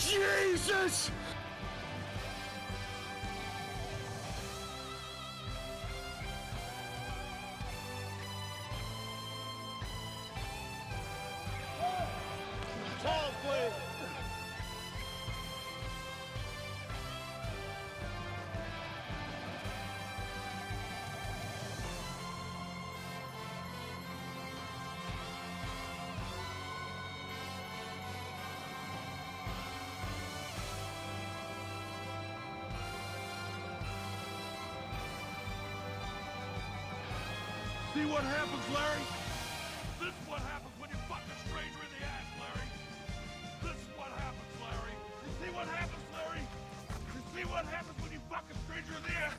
Jesus! Pause, please. See what happens, Larry? This is what happens when you fuck a stranger in the ass, Larry. This is what happens, Larry. You see what happens, Larry? You see what happens when you fuck a stranger in the ass?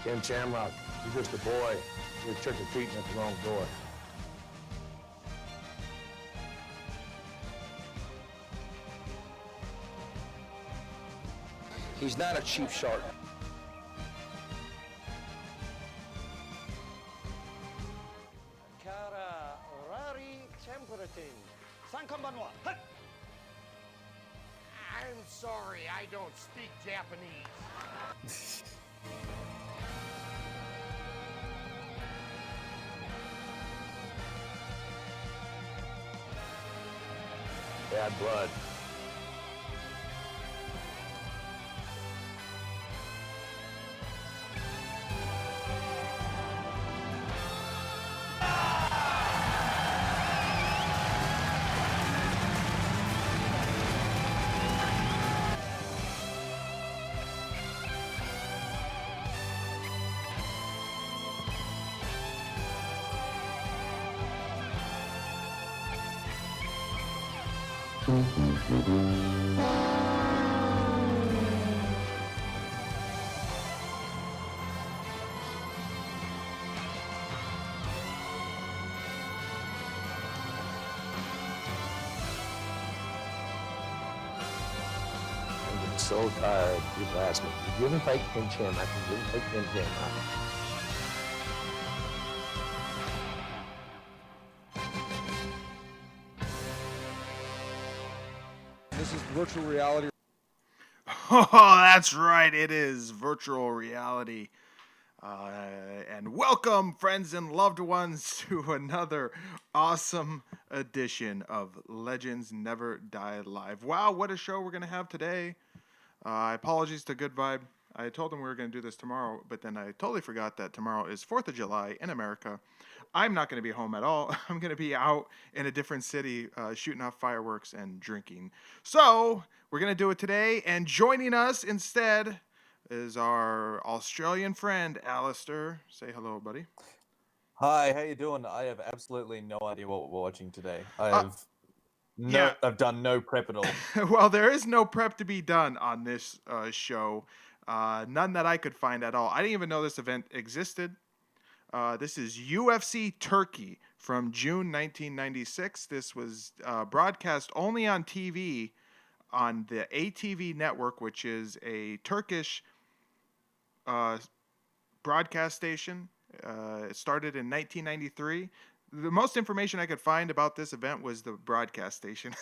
Ken Shamrock, you're just a boy. You're trick-or-treating at the wrong door. He's not a cheap shark. Kara Rari Temperating. Sankambanwa. I'm sorry, I don't speak Japanese. Bad blood. I'm getting so tired. People ask me, "Did you ever fight Ken Shamrock? Did you ever fight Ken Shamrock?" This is virtual reality. Oh, that's right. It is virtual reality. And welcome, friends and loved ones, to another awesome edition of Legends Never Die Live. Wow, what a show we're going to have today. Apologies to Good Vibe. I told them we were going to do this tomorrow, but then I totally forgot that tomorrow is 4th of July in America. I'm not going to be home at all. I'm going to be out in a different city shooting off fireworks and drinking. So we're going to do it today, and joining us instead is our Australian friend, Alistair. Say hello, buddy. Hi, how you doing? I have absolutely no idea what we're watching today. I've done no prep at all. Well, there is no prep to be done on this show. None that I could find at all. I didn't even know this event existed. This is UFC Turkey from June 1996. This was broadcast only on TV on the ATV network, which is a Turkish broadcast station. It started in 1993. The most information I could find about this event was the broadcast station.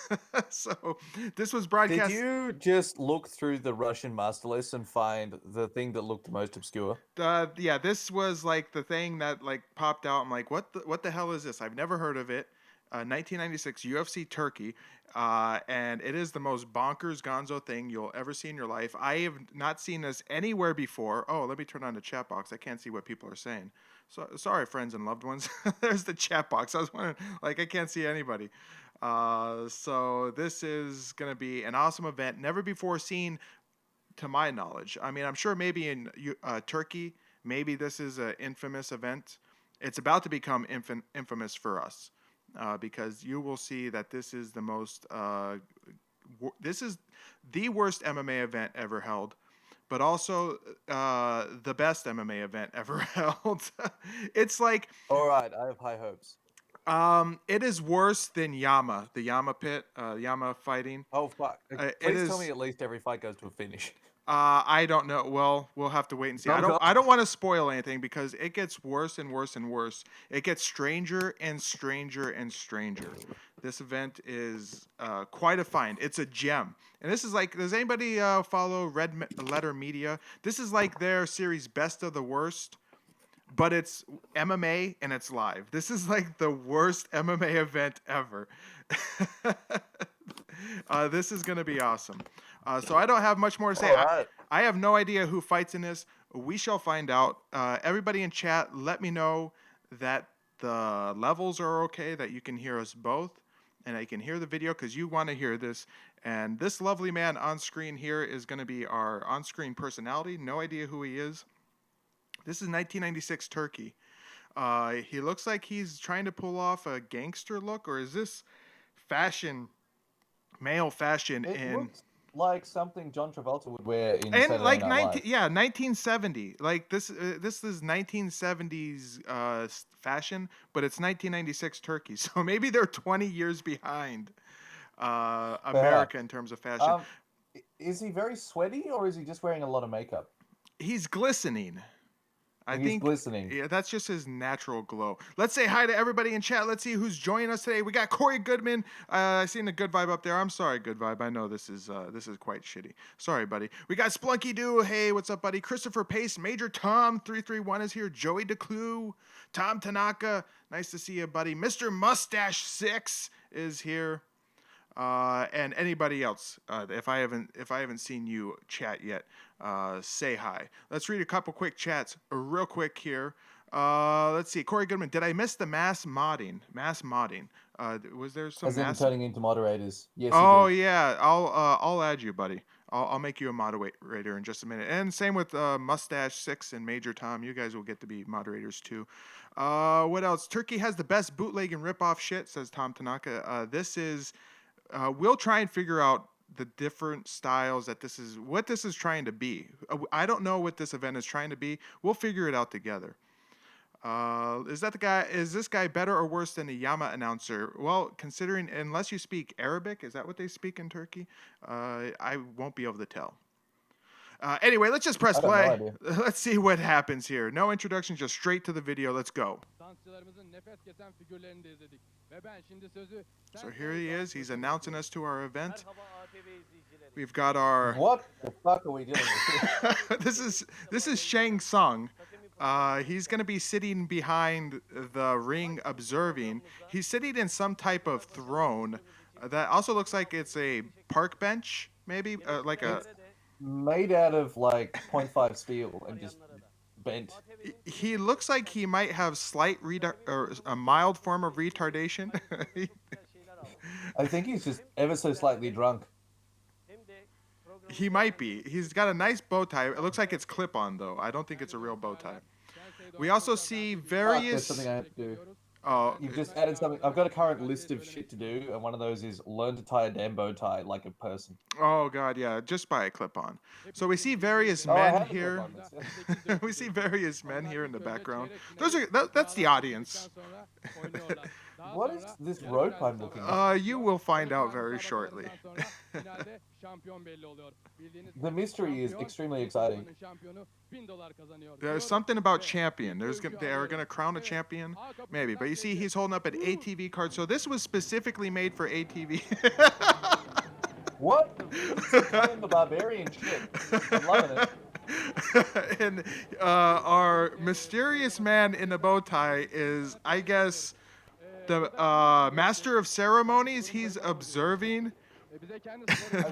So this was broadcast. Did you just look through the Russian master list and find the thing that looked the most obscure? Yeah, this was like the thing that like popped out. I'm like, what the hell is this? I've never heard of it. 1996 UFC Turkey, and it is the most bonkers gonzo thing you'll ever see in your life. I have not seen this anywhere before. Oh, let me turn on the chat box. I can't see what people are saying. So sorry, friends and loved ones. There's the chat box. I was wondering, like, I can't see anybody. So this is gonna be an awesome event, never before seen, to my knowledge. I mean, I'm sure maybe in Turkey, maybe this is an infamous event. It's about to become infamous for us. Because you will see that this is the most, this is the worst MMA event ever held, but also the best MMA event ever held. It's like, All right, I have high hopes. It is worse than Yama, the Yama pit, Yama fighting. Oh fuck! It Please tell is- me at least every fight goes to a finish. I don't know. Well, we'll have to wait and see. Oh, God. I don't want to spoil anything because it gets worse and worse and worse. It gets stranger and stranger and stranger. This event is quite a find. It's a gem. And this is like, does anybody follow Letter Media? This is like their series Best of the Worst, but it's MMA and it's live. This is like the worst MMA event ever. This is going to be awesome. So I don't have much more to say. All right. I have no idea who fights in this. We shall find out. Everybody in chat, let me know that the levels are okay, that you can hear us both, and that you can hear the video because you want to hear this. And this lovely man on screen here is going to be our on-screen personality. No idea who he is. This is 1996 Turkey. He looks like he's trying to pull off a gangster look, or is this fashion, male fashion It in... looks like something John Travolta would wear in And Saturday like Night Live. 1970. Like this is 1970s fashion, but it's 1996 Turkey. So maybe they're 20 years behind America in terms of fashion. Is he very sweaty or is he just wearing a lot of makeup? He's glistening. I He's think glistening. Yeah, that's just his natural glow. Let's say hi to everybody in chat. Let's see who's joining us today. We got Corey Goodman. I seen a good vibe up there. I'm sorry, good vibe. I know this is quite shitty. Sorry, buddy. We got Splunky Doo. Hey, what's up, buddy? Christopher Pace, Major Tom 331 is here. Joey DeClue, Tom Tanaka. Nice to see you, buddy. Mr. Mustache 6 is here. And anybody else, if I haven't seen you chat yet, say hi. Let's read a couple quick chats real quick here. Let's see. Corey Goodman, did I miss the mass modding? Was there some As in mass? turning into moderators. Yes. Oh you did. yeah, I'll add you, buddy. I'll make you a moderator in just a minute. And same with Mustache 6 and Major Tom. You guys will get to be moderators too. What else? Turkey has the best bootleg and rip-off shit, says Tom Tanaka. This is... we'll try and figure out the different styles that this is trying to be. I don't know what this event is trying to be. We'll figure it out together. Is this guy better or worse than the Yama announcer? Well, considering, unless you speak Arabic, is that what they speak in Turkey? I won't be able to tell. Anyway, let's just press play. No idea. Let's see what happens here. No introduction, just straight to the video. Let's go. So here he is. He's announcing us to our event. We've got our... What the fuck are we doing? This is Shang Tsung. He's going to be sitting behind the ring observing. He's sitting in some type of throne. That also looks like it's a park bench, maybe? Like a... Made out of like 0.5 steel and just bent. He looks like he might have or a mild form of retardation. I think he's just ever so slightly drunk. He might be. He's got a nice bow tie. It looks like it's clip-on, though. I don't think it's a real bow tie. We also see Fuck, various... there's something I have to do. Oh, You've just added something. I've got a current list of shit to do, and one of those is learn to tie a damn bow tie like a person. oh, God, yeah. Just buy a clip-on. So we see various Oh, I men have a here. clip-on. We see various men here in the background. That's the audience. What is this rope I'm looking at? You will find out very shortly. The mystery is extremely exciting. There's something about champion. They are going to crown a champion, maybe. But you see, he's holding up an ATV card. So this was specifically made for ATV. What? The barbarian shit. I'm loving it. And our mysterious man in the bow tie is, I guess, the master of ceremonies. He's observing.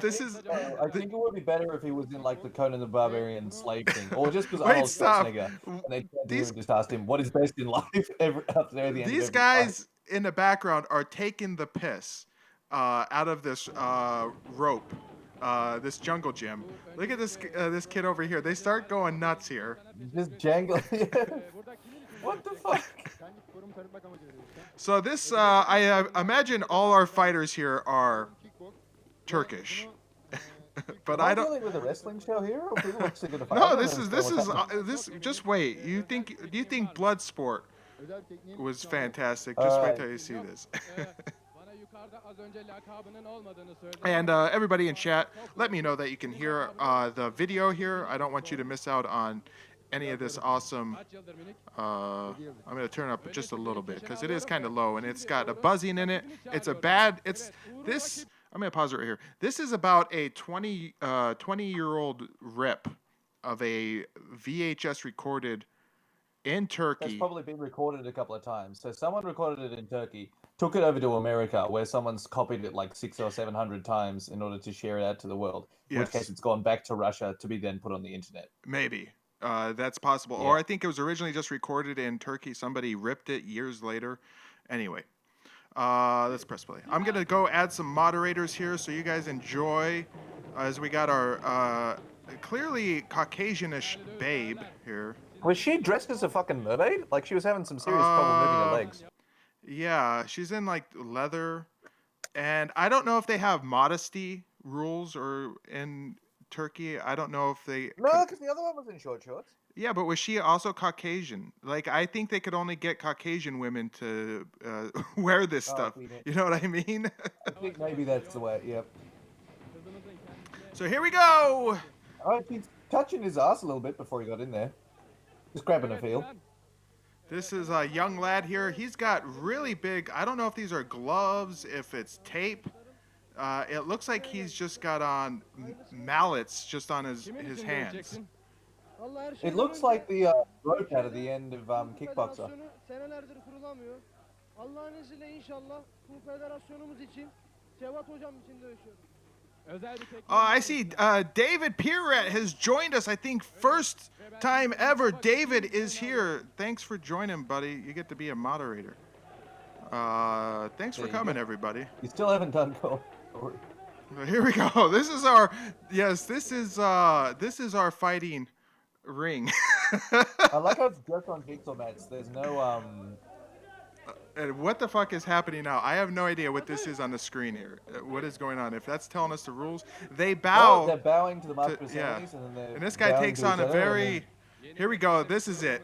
This is. I think it would be better if he was in like the Conan the Barbarian slave thing, or just because Wait, Arnold stop. Schwarzenegger, and they turned to him and just asked him what is best in life. After the end of These every guys in the background are taking the piss out of this rope, this jungle gym. Look at this kid over here. They start going nuts here. fight. Just jangle. What the fuck? So this, I imagine all our fighters here are Turkish. But Am I I don't. dealing with a wrestling show here, or people actually gonna fight? No, this is this. Just wait. Do you think Bloodsport was fantastic. Just wait till you see this. And everybody in chat, let me know that you can hear the video here. I don't want you to miss out on any of this awesome. I'm going to turn up just a little bit because it is kind of low and it's got a buzzing in it. It's a bad. It's this. I'm going to pause it right here. This is about a 20-year-old rip of a VHS recorded in Turkey. That's probably been recorded a couple of times. So someone recorded it in Turkey, took it over to America, where someone's copied it like 600 or 700 times in order to share it out to the world. In which case, it's gone back to Russia to be then put on the internet. Maybe that's possible. Yeah. Or I think it was originally just recorded in Turkey. Somebody ripped it years later. Anyway, let's press play. I'm gonna go add some moderators here so you guys enjoy. As we got our clearly Caucasianish babe here. Was she dressed as a fucking mermaid? Like she was having some serious trouble moving her legs. Yeah, she's in like leather, and I don't know if they have modesty rules or in Turkey. I don't know if they. No, because the other one was in short shorts. Yeah, but was she also Caucasian? Like, I think they could only get Caucasian women to wear this stuff. You know what I mean? I think maybe that's the way. Yep. So here we go. Oh, he's touching his ass a little bit before he got in there. Just grabbing a feel. This is a young lad here. He's got really big, I don't know if these are gloves, if it's tape. It looks like he's just got on mallets just on his hands. It looks like the rope out of the end of Kickboxer. I see David Pierrett has joined us. I think first time ever. David is here. Thanks for joining, buddy. You get to be a moderator. Thanks for coming, everybody. You still haven't done goal. Here we go. This is our this is our fighting ring. I like how it's just on jigsaw mats. There's no And what the fuck is happening now? I have no idea what this is on the screen here. What is going on? If that's telling us the rules, they bow. Oh, they're bowing to the master ceremonies, and this guy takes on a very. Here we go. This is it.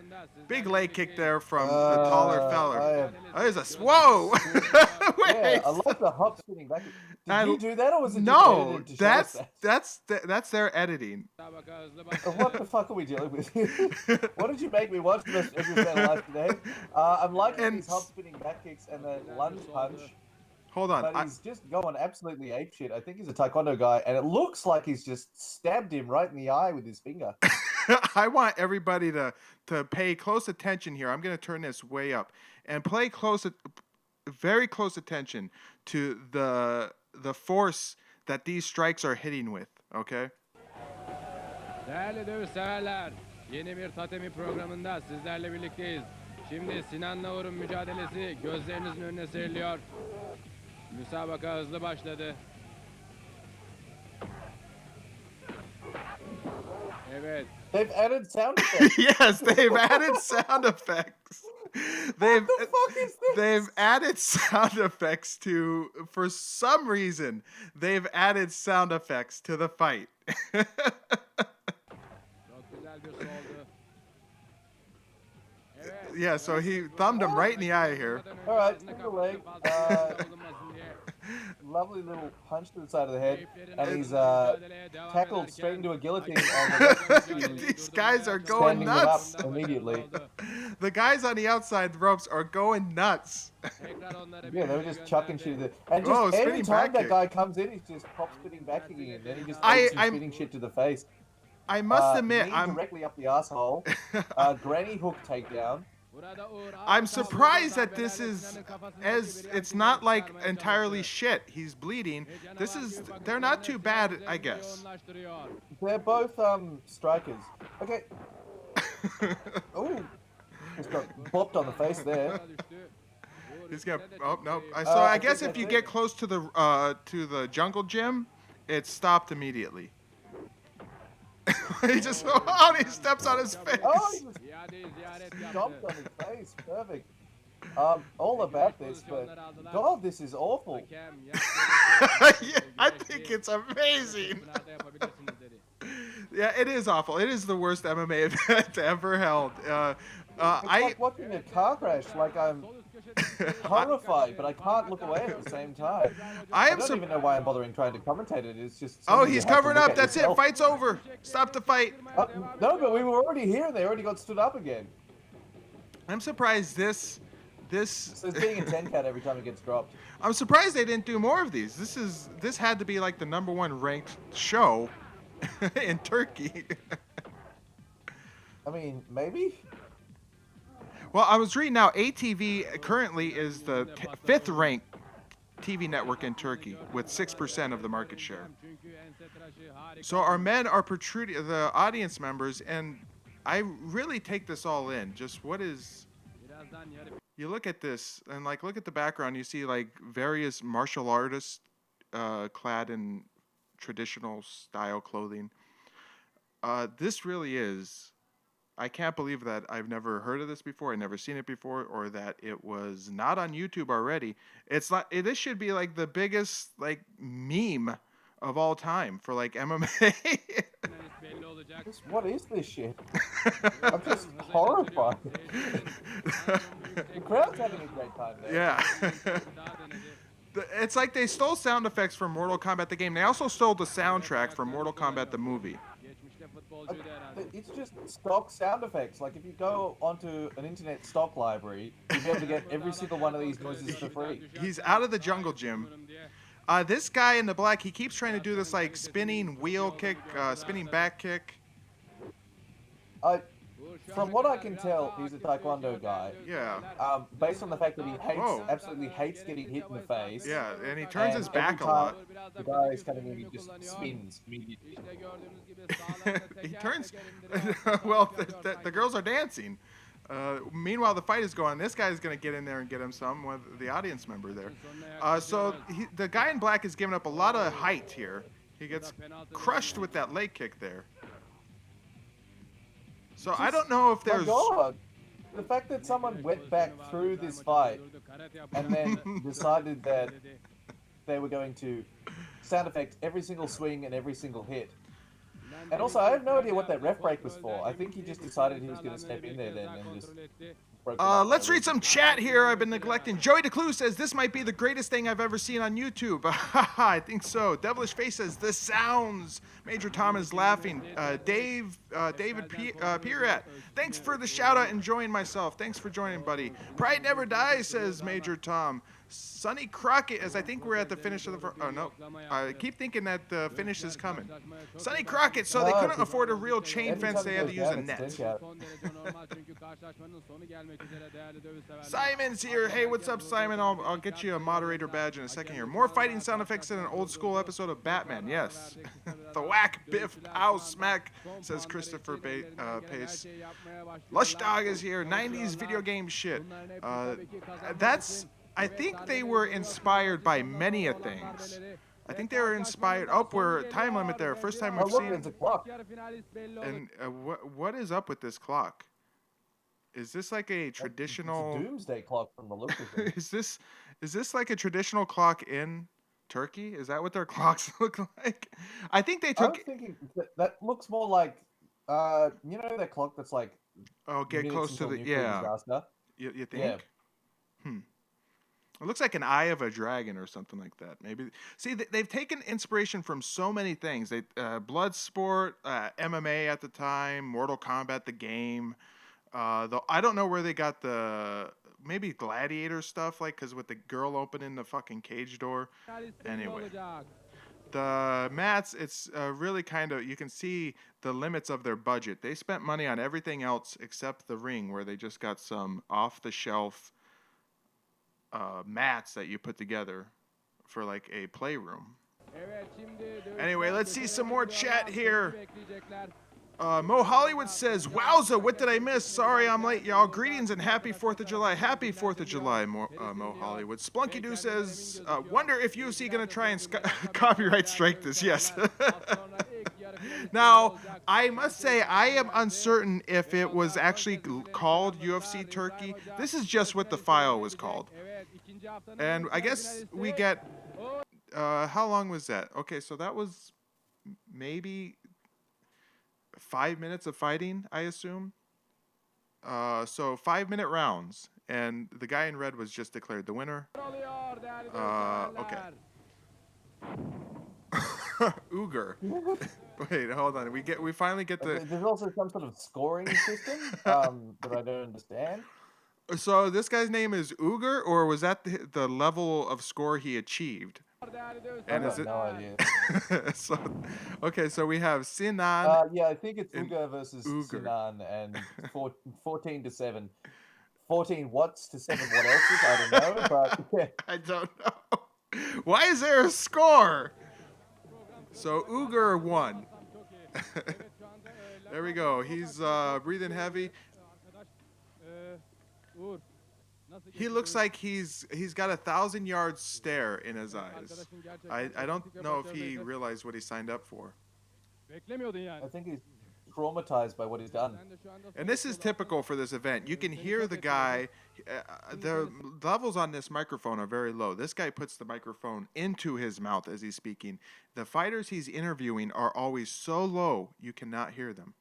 Big leg kick there from the taller feller. There's a whoa. Wait. Yeah, I love the hop spinning back. Did you do that, or was it no? Just edited to That's their editing. What the fuck are we dealing with here? What did you make me watch the most live today? I'm liking these hop spinning back kicks and the lunge punch. Hold on. But he's just going absolutely apeshit. I think he's a taekwondo guy, and it looks like he's just stabbed him right in the eye with his finger. I want everybody to pay close attention here. I'm going to turn this way up and very close attention to the force that these strikes are hitting with. Okay. Değerli dövüş severler, yeni bir Tatemi programında sizlerle birlikteyiz. Şimdi Sinan Navur'un mücadelesi gözlerinizin önüne seriliyor. Müsabaka hızlı başladı. Evet. They've added sound effects. Yes, they've added sound effects. What the fuck is this? They've added sound effects for some reason, they've added sound effects to the fight. Yeah, so he thumbed him right in the eye here. All right, single leg. Lovely little punch to the side of the head, and he's tackled straight into a guillotine. These guys are going nuts. Up immediately. The guys on the outside ropes are going nuts. Yeah, they were just chucking shit. And just every time that guy comes in, he's just pop spinning back kicking, and then he just takes some spinning shit to the face. I must admit, I'm directly up the asshole. Granny hook takedown. I'm surprised that it's not like entirely shit. He's bleeding. They're not too bad, I guess. They're both strikers. Okay. Oh, just got bopped on the face there. He's got. Oh no! I guess if you get close to the jungle gym, it's stopped immediately. He just he steps on his face. Oh, he just stomped on his face. Perfect. All about this, but God, this is awful. Yeah, I think it's amazing. Yeah, it is awful. It is the worst MMA event ever held. It's like watching a car crash. Like I'm horrified, but I can't look away at the same time. I don't even know why I'm bothering trying to commentate it. It's just oh, he's covering up. That's it. Fight's over. Stop the fight. No, but we were already here, and they already got stood up again. I'm surprised this. So it's being a 10 cat every time it gets dropped. I'm surprised they didn't do more of these. This had to be like the #1 ranked show in Turkey. I mean, maybe. Well, I was reading now. ATV currently is the 5th ranked TV network in Turkey with 6% of the market share. So our men are protruding, the audience members, and I really take this all in. Just what is... You look at this, and like look at the background, you see like various martial artists clad in traditional style clothing. This really is... I can't believe that I've never heard of this before, I've never seen it before, or that it was not on YouTube already. It's like this should be like the biggest like meme of all time for like MMA. What is this shit? I'm just horrified. The crowd's having a great time there. Yeah. It's like they stole sound effects from Mortal Kombat the game. They also stole the soundtrack from Mortal Kombat the movie. It's just stock sound effects. Like if you go onto an internet stock library, you'll be able to get every single one of these noises for free. He's out of the jungle gym. This guy in the black, he keeps trying to do this like spinning wheel kick, spinning back kick. From what I can tell, he's a taekwondo guy. Yeah. Based on the fact that he absolutely hates getting hit in the face. Yeah, and he turns his back a lot. The guy's kind of movie just spins immediately. He turns. Well, the girls are dancing. Meanwhile, the fight is going. This guy's going to get in there and get him some with the audience member there. So the guy in black is giving up a lot of height here. He gets crushed with that leg kick there. So I don't know if there's... My God. The fact that someone went back through this fight and then decided that they were going to sound effect every single swing and every single hit. And also, I have no idea what that ref break was for. I think he just decided he was going to step in there then and just... Let's read some chat here. I've been neglecting. Joey DeClue says, this might be the greatest thing I've ever seen on YouTube. I think so. Devilish Face says, this sounds. Major Tom is laughing. David Pirat, thanks for the shout out. Enjoying myself. Thanks for joining, buddy. Pride never dies, says Major Tom. Sonny Crockett, as I think we're at the finish of the... Oh, no. I keep thinking that the finish is coming. Sonny Crockett, so they couldn't afford a real chain fence. They had to use a net. Simon's here. Hey, what's up, Simon? I'll get you a moderator badge in a second here. More fighting sound effects than an old school episode of Batman. Yes. The whack, biff, pow, smack, says Christopher Pace. Lush Dog is here. 90s video game shit. I think they were inspired by many of things. I think they were inspired. Oh, we're time limit there. First time we've seen. It's a clock. And what is up with this clock? Is this like a traditional? It's a doomsday clock from the look of it. Is this like a traditional clock in Turkey? Is that what their clocks look like? I think they took. I was thinking that looks more like, you know, that clock that's like. Oh, get close to the disaster. You think? Yeah. It looks like an eye of a dragon or something like that. Maybe. See, they've taken inspiration from so many things. Bloodsport, MMA at the time, Mortal Kombat the game. Though I don't know where they got the maybe gladiator stuff, like because with the girl opening the fucking cage door. Anyway, the mats. It's really kind of you can see the limits of their budget. They spent money on everything else except the ring, where they just got some off the shelf. Mats that you put together for like a playroom. Anyway, let's see some more chat here. Mo Hollywood says, wowza, what did I miss? Sorry I'm late, y'all. Greetings and happy 4th of July. Happy 4th of July, Mo Hollywood. Splunky Doo says, wonder if UFC gonna try and copyright strike this. Yes. Now, I must say, I am uncertain if it was actually called UFC Turkey. This is just what the file was called. And I guess we get... how long was that? Okay, so that was maybe 5 minutes of fighting, I assume. So 5-minute rounds, and the guy in red was just declared the winner. Okay. Uger. Wait, hold on. We finally get the. There's also some sort of scoring system that I don't understand. So this guy's name is Uger, or was that the level of score he achieved? And is it? No idea. So, okay, so we have Sinan. Yeah, I think it's Uger versus Sinan, and 14-7. 14 what's to 7 what else's? I don't know, but yeah. I don't know. Why is there a score? So Uger won. There we go. He's breathing heavy. He looks like he's got a 1,000-yard stare in his eyes. I don't know if he realized what he signed up for. I think he's traumatized by what he's done. And this is typical for this event. You can hear the guy. The levels on this microphone are very low. This guy puts the microphone into his mouth as he's speaking. The fighters he's interviewing are always so low you cannot hear them.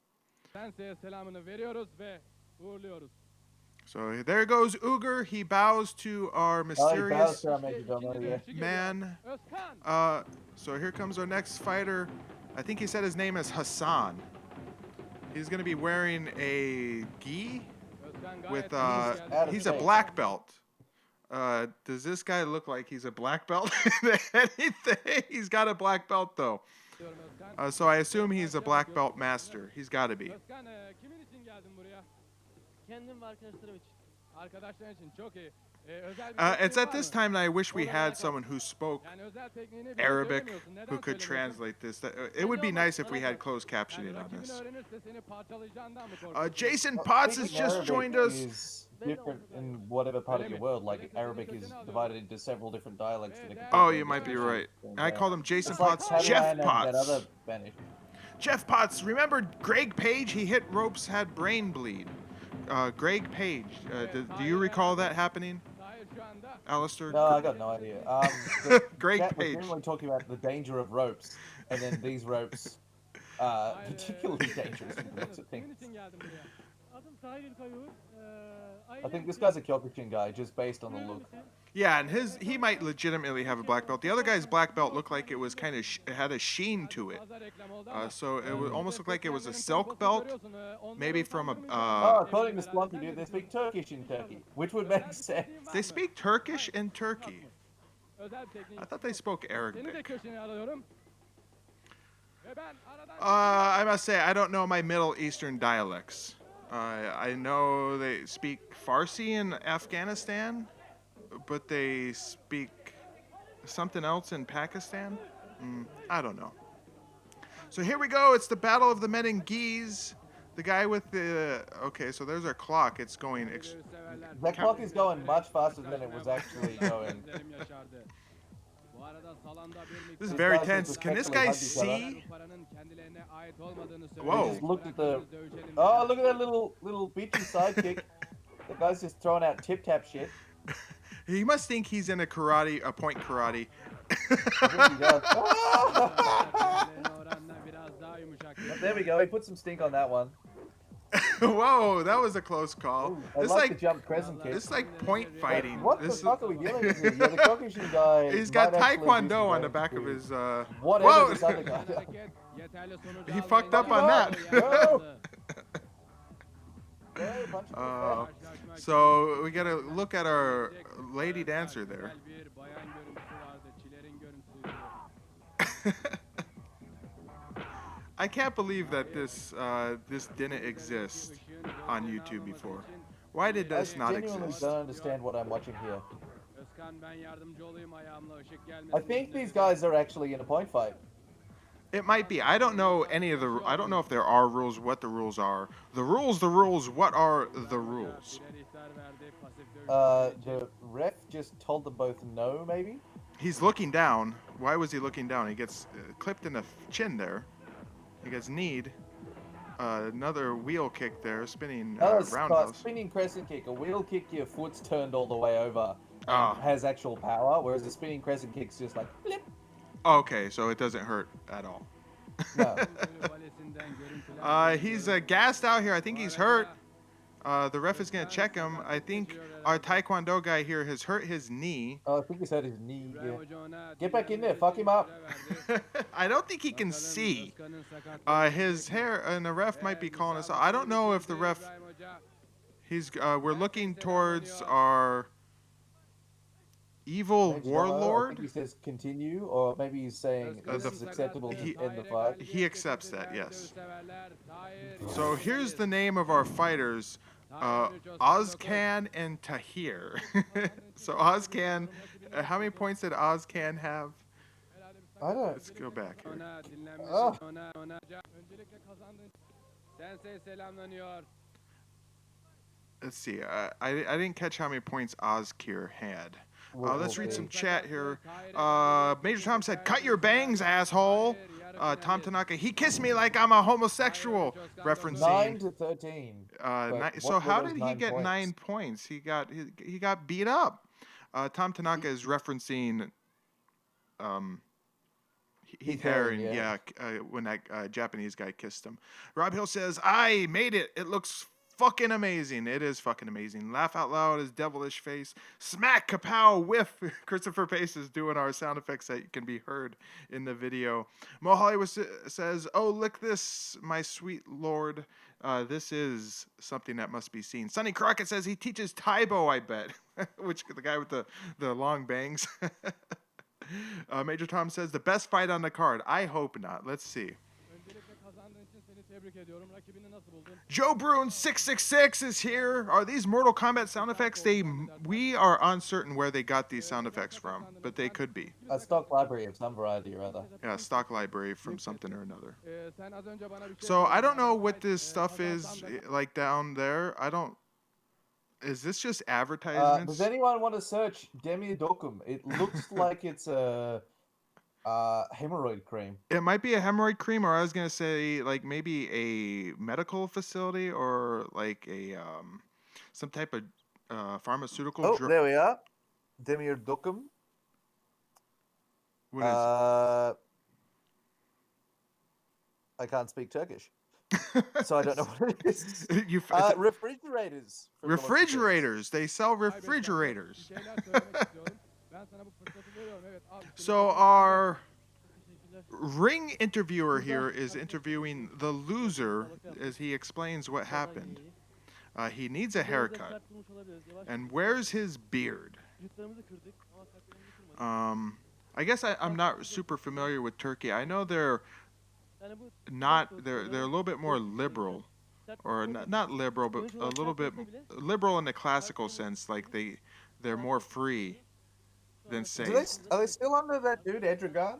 So there goes Uger. He bows to our mysterious man. So here comes our next fighter. I think he said his name is Hassan. He's going to be wearing a gi with he's a black belt. Does this guy look like he's a black belt? Anything? He's got a black belt though. So I assume he's a black belt master. He's got to be. It's at this time that I wish we had someone who spoke Arabic who could translate this. It would be nice if we had closed captioning on this. Jason Potts has just joined us. Is different in whatever part of your world. Like Arabic is divided into several different dialects. Oh, you might be right. I called him Jason Potts. Jeff Potts. Jeff Potts. Remember Greg Page? He hit ropes, had brain bleed. Greg Page. Do you recall that happening? Alistair? No, I got no idea. Greg Page. We're generally talking about the danger of ropes, and then these ropes are particularly dangerous in lots of things. I think this guy's a Kyokushin guy, just based on the look. Yeah, and he might legitimately have a black belt. The other guy's black belt looked like it was kind of it had a sheen to it. So it would almost look like it was a silk belt, maybe from a. According to Splunky, dude, they speak Turkish in Turkey, which would make sense. They speak Turkish in Turkey. I thought they spoke Arabic. I must say, I don't know my Middle Eastern dialects. I know they speak Farsi in Afghanistan, but they speak something else in Pakistan? I don't know. So here we go. It's the battle of the men in gis. The guy with the... Okay, so there's our clock. It's going... That clock is going much faster than it was actually going. This is very tense. Can this guy see? Whoa. Just looked at the... Oh, look at that little beachy sidekick. The guy's just throwing out tip-tap shit. He must think he's in a point karate. There we go. He put some stink on that one. Whoa, that was a close call. Ooh, I like the jump crescent kick. This is like point fighting. What the fuck are we dealing with here? Yeah, the Kyokushin guy. He's got Taekwondo on the back of his. Whatever this other guy. He fucked up on that. So we gotta look at our lady dancer there. I can't believe that this didn't exist on YouTube before. Why did this not exist? I genuinely don't understand what I'm watching here. I think these guys are actually in a point fight. It might be. I don't know any of the. I don't know if there are rules. What the rules are. The rules. The rules. What are the rules? The ref just told them both no. Maybe. He's looking down. Why was he looking down? He gets clipped in the chin there. He gets kneed. Another wheel kick there, spinning roundhouse. Spinning crescent kick. A wheel kick, your foot's turned all the way over. Has actual power, whereas the spinning crescent kick's just like flip. Okay, so it doesn't hurt at all. No. He's gassed out here. I think he's hurt. The ref is going to check him. I think our Taekwondo guy here has hurt his knee. Oh, I think he's hurt his knee. Yeah. Get back in there. Fuck him up. I don't think he can see. His hair, and the ref might be calling us out. I don't know if the ref... we're looking towards our evil warlord. I think he says continue, or maybe he's saying this is acceptable to end the fight. He accepts that, yes. So here's the name of our fighters. Ozcan and Tahir. So Ozcan, how many points did Ozcan have? I don't. Let's go back here. Oh. Let's see. I didn't catch how many points Ozkir had. Let's read some chat here. Major Tom said, "Cut your bangs, asshole." Tom Tanaka, he kissed me like I'm a homosexual. Referencing 9-13. So how did he get 9 points? He got beat up. Tom Tanaka is referencing Heath Herring, yeah, when that Japanese guy kissed him. Rob Hill says, "I made it. It looks fucking amazing." It is fucking amazing. Laugh out loud, his devilish face. Smack, kapow, whiff. Christopher Pace is doing our sound effects that can be heard in the video. Mo Hollywood says, "Oh, look this, my sweet lord. This is something that must be seen." Sonny Crockett says he teaches Taibo, I bet. Which, the guy with the long bangs. Major Tom says, "The best fight on the card." I hope not. Let's see. Joe Bruin 666 is here. Are these Mortal Kombat sound effects? We are uncertain where they got these sound effects from, but they could be. A stock library of some variety or other. Yeah, stock library from something or another. So I don't know what this stuff is like down there. Is this just advertisements? Does anyone want to search Demir Dokum? It looks like it's a hemorrhoid cream. It might be a hemorrhoid cream, or I was gonna say like maybe a medical facility, or like a some type of pharmaceutical. Oh, there we are. Demir Dokum. What is I can't speak Turkish, so I don't know what it is. Refrigerators. Refrigerators. They sell refrigerators. So our ring interviewer here is interviewing the loser as he explains what happened. He needs a haircut. And where's his beard? I guess I'm not super familiar with Turkey. I know they're a little bit more liberal, or not liberal, but a little bit liberal in the classical sense. Like they're more free than say. Are they still under that dude Edrigan?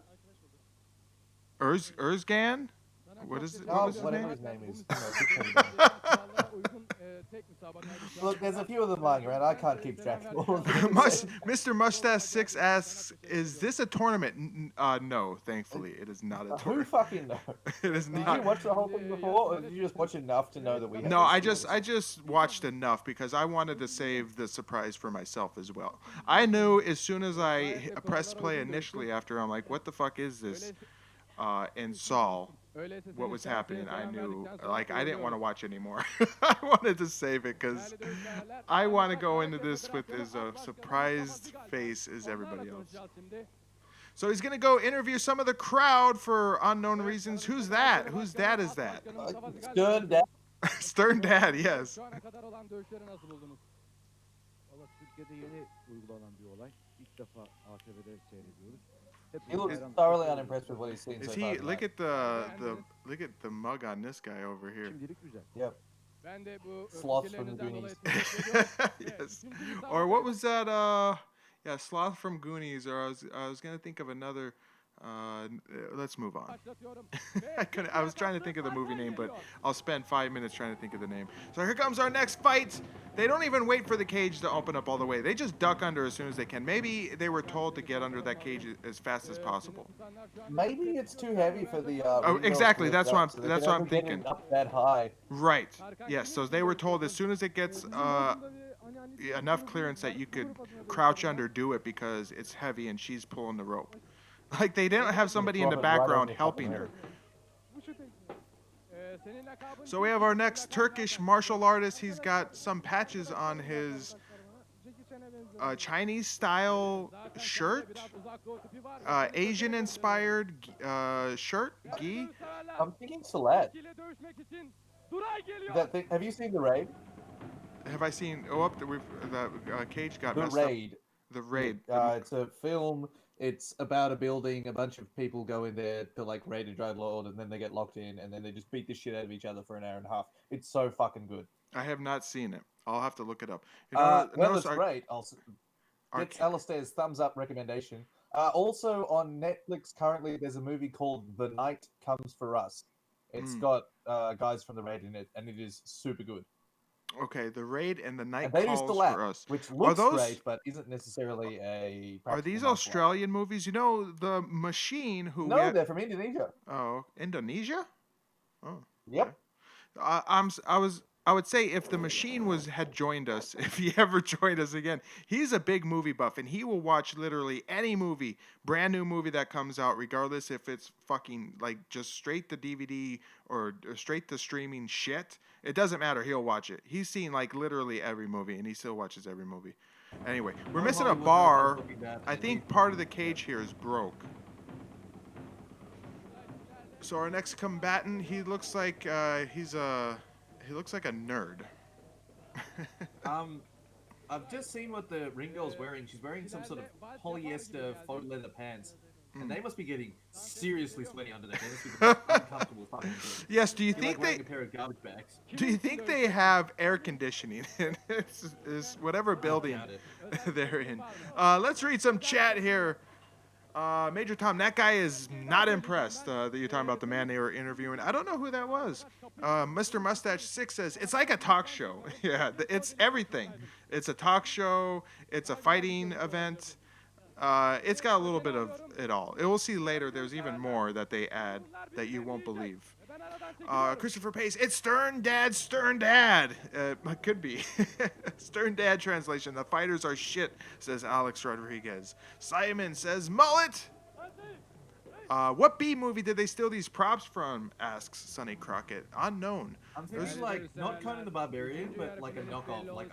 Erzgan? What is it? What was his name is. Look, there's a few of them lying around. I can't keep track of all of them. Mr. Mustache 6 asks, "Is this a tournament?" No, thankfully, it is not a tournament. Who fucking knows? It is not. Did you watch the whole thing before, or did you just watch enough to know that we? No, I just watched enough because I wanted to save the surprise for myself as well. I knew as soon as I pressed play initially after, I'm like, "What the fuck is this?" And saw what was happening. I knew, like, I didn't want to watch anymore. I wanted to save it because I want to go into this with as a surprised face as everybody else. So he's going to go interview some of the crowd for unknown reasons. Who's that? Whose dad is that? Stern Dad. Stern Dad, yes. He looks thoroughly unimpressed with what he's seen so far. Look at the mug on this guy over here. Yep. Sloth from the Goonies. Yes. Or what was that? Yeah, Sloth from Goonies. Or I was gonna think of another. Let's move on. I was trying to think of the movie name, but I'll spend 5 minutes trying to think of the name. So here comes our next fight. They don't even wait for the cage to open up all the way. They just duck under as soon as they can. Maybe they were told to get under that cage as fast as possible. Maybe it's too heavy for the. Oh, exactly. That's what I'm thinking. Up that high. Right. Yes. So they were told as soon as it gets enough clearance that you could crouch under, do it because it's heavy and she's pulling the rope. Like they didn't have somebody in the background helping her. So we have our next Turkish martial artist. He's got some patches on his Chinese style shirt, Asian inspired shirt, gi. I'm thinking Salat. That thing, have you seen The Raid? Have I seen? Oh, up the cage got The messed Raid. up. The raid. It's a film. It's about a building. A bunch of people go in there to like raid a drug lord, and then they get locked in, and then they just beat the shit out of each other for an hour and a half. It's so fucking good. I have not seen it. I'll have to look it up. Well, it's great. It's Alistair's thumbs up recommendation. Also on Netflix currently, there's a movie called The Night Comes for Us. It's got guys from The Raid in it, and it is super good. Okay, The Raid and The Night And they Calls used to for Us. which looks great, but isn't necessarily a. Are these Australian movies? You know, The Machine, who... No, they're from Indonesia. Oh, Indonesia? Oh. Yep. Okay. I would say if The Machine had joined us, if he ever joined us again, he's a big movie buff, and he will watch literally any movie, brand new movie that comes out, regardless if it's fucking like just straight to DVD or straight to streaming shit. It doesn't matter. He'll watch it. He's seen like literally every movie, and he still watches every movie. Anyway, we're missing a bar. I think part of the cage here is broke. So our next combatant, he looks like he looks like a nerd. I've just seen what the ring girl's wearing. She's wearing some sort of polyester faux leather pants. And they must be getting seriously sweaty under there. They must be the most uncomfortable fucking thing. Yes, do you You're think like wearing a pair of garbage bags. Do you think they have air conditioning in whatever building they're in? Let's read some chat here. Major Tom, that guy is not impressed that you're talking about the man they were interviewing. I don't know who that was. Mr. Mustache 6 says, it's like a talk show. Yeah, it's everything. It's a talk show. It's a fighting event. It's got a little bit of it all. We'll see later. There's even more that they add that you won't believe. Christopher Pace, it's Stern Dad, Stern Dad. It could be. Stern Dad translation. The fighters are shit, says Alex Rodriguez. Simon says, mullet. What B movie did they steal these props from? Asks Sonny Crockett. Unknown. I'm thinking like not Conan the Barbarian, but like a knockoff. Like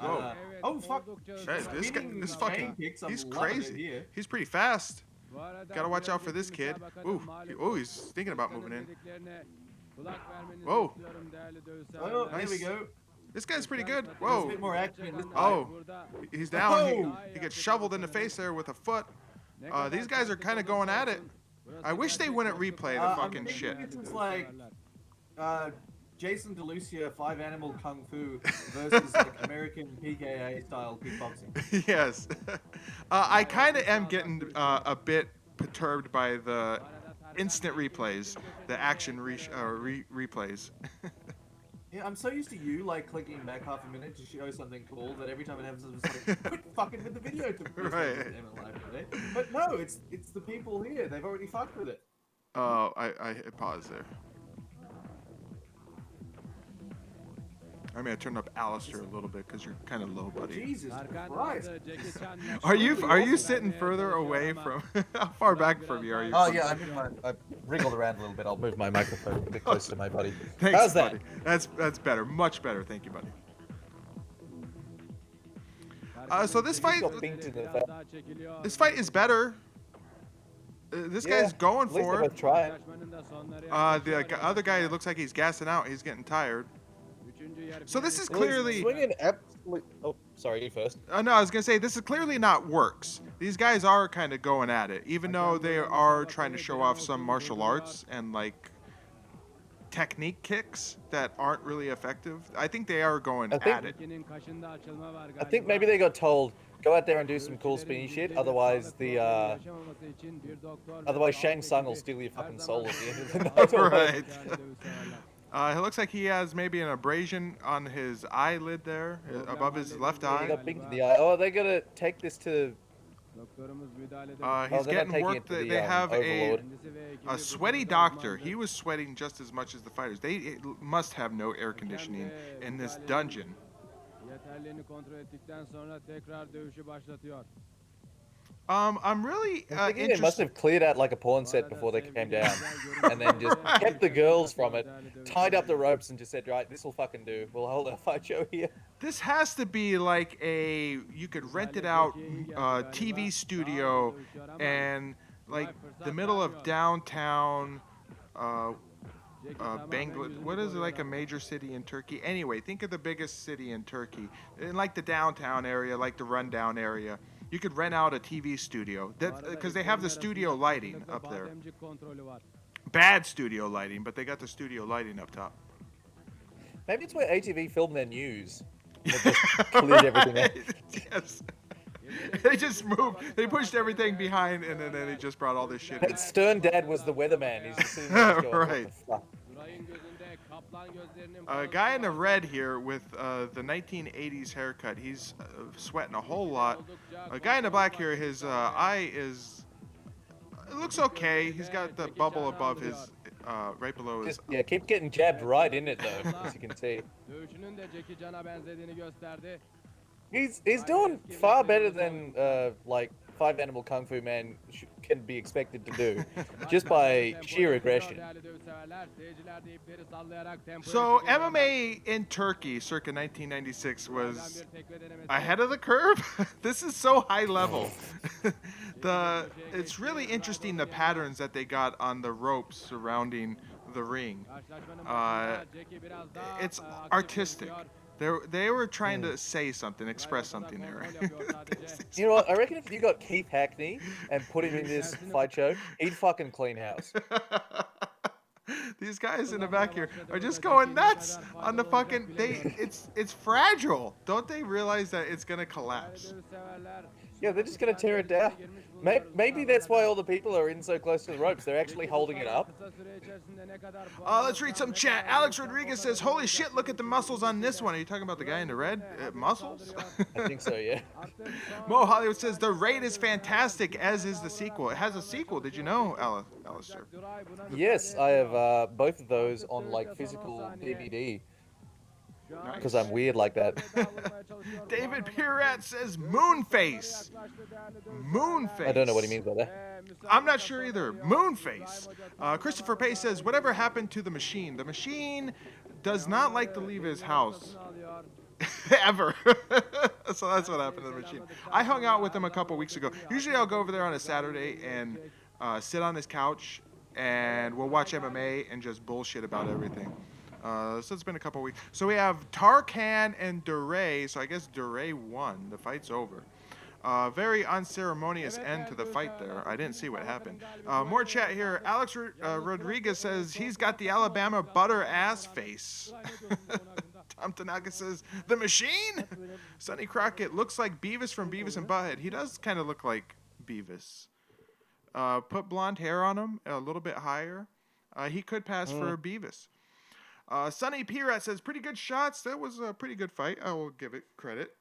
oh fuck! Hey, this fucking he's crazy. He's pretty fast. Gotta watch out for this kid. Ooh, he's thinking about moving in. Whoa. Oh, nice. There we go. This guy's pretty good. There's a Whoa. bit more action in this Oh, he's down. Oh. He gets shoveled in the face there with a foot. These guys are kind of going at it. I wish they wouldn't replay the fucking shit. This is like Jason DeLucia 5 Animal Kung Fu versus like American PKA style kickboxing. Yes. I kind of am getting a bit perturbed by the instant replays, the action replays. Yeah, I'm so used to you like clicking back half a minute to show something cool that every time it happens, I'm just like, quit fucking with the video. Right. But no, it's the people here. They've already fucked with it. Oh, I hit pause there. I mean, I turned up Alistair a little bit because you're kind of low, buddy. Jesus Christ. Are you sitting further away from? How far back from you are you? Oh yeah, I wriggled around a little bit. I'll move my microphone a bit closer to my body. Thanks, How's that? Buddy. That's better, much better. Thank you, buddy. So this fight is better. This guy's going for it. The other guy looks like he's gassing out. He's getting tired. So this is clearly. Oh, sorry, you first. No, I was gonna say this is clearly not works. These guys are kind of going at it, even though they are trying to show off some martial arts and like technique kicks that aren't really effective. I think they are going at it. I think maybe they got told go out there and do some cool spinny shit. Otherwise, Shang Tsung will steal your fucking soul at the end of the night. Right. It looks like he has maybe an abrasion on his eyelid there, above his left He eye. got pink in the eye. Oh, they're gonna take this to. He's getting worked. They They have Overlord. a sweaty doctor. He was sweating just as much as the fighters. They must have no air conditioning in this dungeon. I'm really I'm thinking they must interested. have cleared out like a porn set before they came down, and then just kept the girls from it, tied up the ropes, and just said, "Right, this will fucking do. We'll hold our fight show here." This has to be like you could rent it out TV studio and like the middle of downtown Bangladesh. What is it, like a major city in Turkey? Anyway, think of the biggest city in Turkey, in like the downtown area, like the rundown area. You could rent out a TV studio because they have the studio lighting up there. Bad studio lighting, but they got the studio lighting up top. Maybe it's where ATV filmed their news. They just cleared everything out. Yes. They just moved. They pushed everything behind, and then they just brought all this shit in. Stern Dad was the weatherman. He's just sitting there going, Right. What the fuck? A guy in the red here with the 1980s haircut. He's sweating a whole lot. A guy in the black here, his eye is. It looks okay. He's got the bubble above his, right below his. Yeah, keep getting jabbed right in it though, as you can see. He's doing far better than like 5 Animal Kung Fu Man can be expected to do, just by sheer aggression. So MMA in Turkey, circa 1996, was ahead of the curve. This is so high level. It's really interesting the patterns that they got on the ropes surrounding the ring. It's artistic. They were trying to say something, express something there. You know what? I reckon if you got Keith Hackney and put him in this fight show, he'd fucking clean house. These guys in the back here are just going nuts on the fucking. It's fragile. Don't they realize that it's gonna collapse? Yeah, they're just gonna tear it down. Maybe that's why all the people are in so close to the ropes. They're actually holding it up. Let's read some chat. Alex Rodriguez says, "Holy shit! Look at the muscles on this one." Are you talking about the guy in the red? Muscles? I think so, yeah. Mo Hollywood says the raid is fantastic, as is the sequel. It has a sequel. Did you know, Alistair? Yes, I have both of those on like physical DVD. Because I'm weird like that. David Pirat says Moonface. Moonface. I don't know what he means by that. I'm not sure either. Moonface. Christopher Pace says, whatever happened to the machine? The machine does not like to leave his house. Ever. So that's what happened to the machine. I hung out with him a couple weeks ago. Usually I'll go over there on a Saturday and sit on his couch and we'll watch MMA and just bullshit about everything. So it's been a couple weeks. So we have Tarkan and Duray. So I guess Duray won. The fight's over. Very unceremonious end to the fight there. I didn't see what happened. More chat here. Alex Rodriguez says he's got the Alabama butter ass face. Tom Tanaka says, the machine? Sonny Crockett looks like Beavis from Beavis and Butthead. He does kind of look like Beavis. Put blonde hair on him, a little bit higher. He could pass for Beavis. Sonny Pirat says, pretty good shots. That was a pretty good fight. I will give it credit.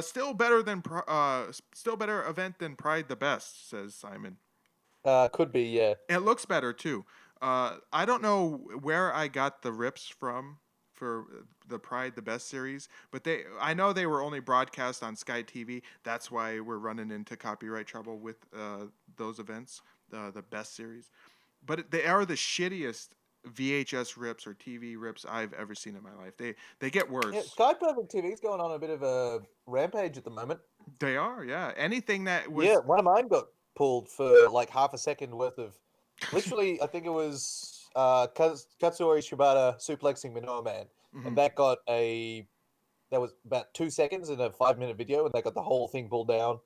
Still better event than Pride the Best, says Simon. Could be, yeah. It looks better too. I don't know where I got the rips from for the Pride the Best series, but I know they were only broadcast on Sky TV. That's why we're running into copyright trouble with those events, the Best series. But they are the shittiest VHS rips or TV rips I've ever seen in my life. They get worse. Yeah, Sky Perfect TV's going on a bit of a rampage at the moment. They are, yeah. Anything that was... Yeah, one of mine got pulled for like half a second worth of... Literally, I think it was Katsuri Shibata suplexing Minoa Man. Mm-hmm. And that got that was about 2 seconds in a 5-minute video, and they got the whole thing pulled down.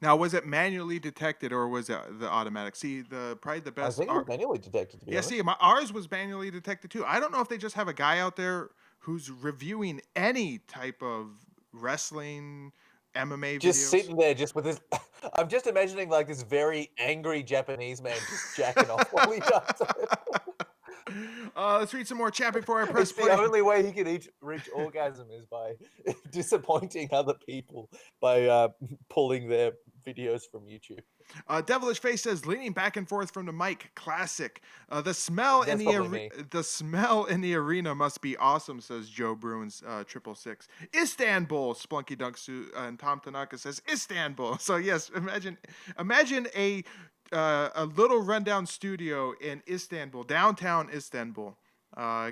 Now, was it manually detected or was it the automatic? See, the Pride the Best... I think it was manually detected, to be honest. See, ours was manually detected too. I don't know if they just have a guy out there who's reviewing any type of wrestling, MMA videos. Just sitting there, just with his... I'm just imagining like this very angry Japanese man just jacking off while he does it. Let's read some more chat before I press play. The only way he can reach orgasm is by disappointing other people by pulling their videos from YouTube. Devilish Face says, leaning back and forth from the mic, classic. The smell in the arena must be awesome, says Joe Bruins 666. Istanbul, Splunky Dunksu and Tom Tanaka says Istanbul. So yes, imagine a little rundown studio in Istanbul, downtown Istanbul.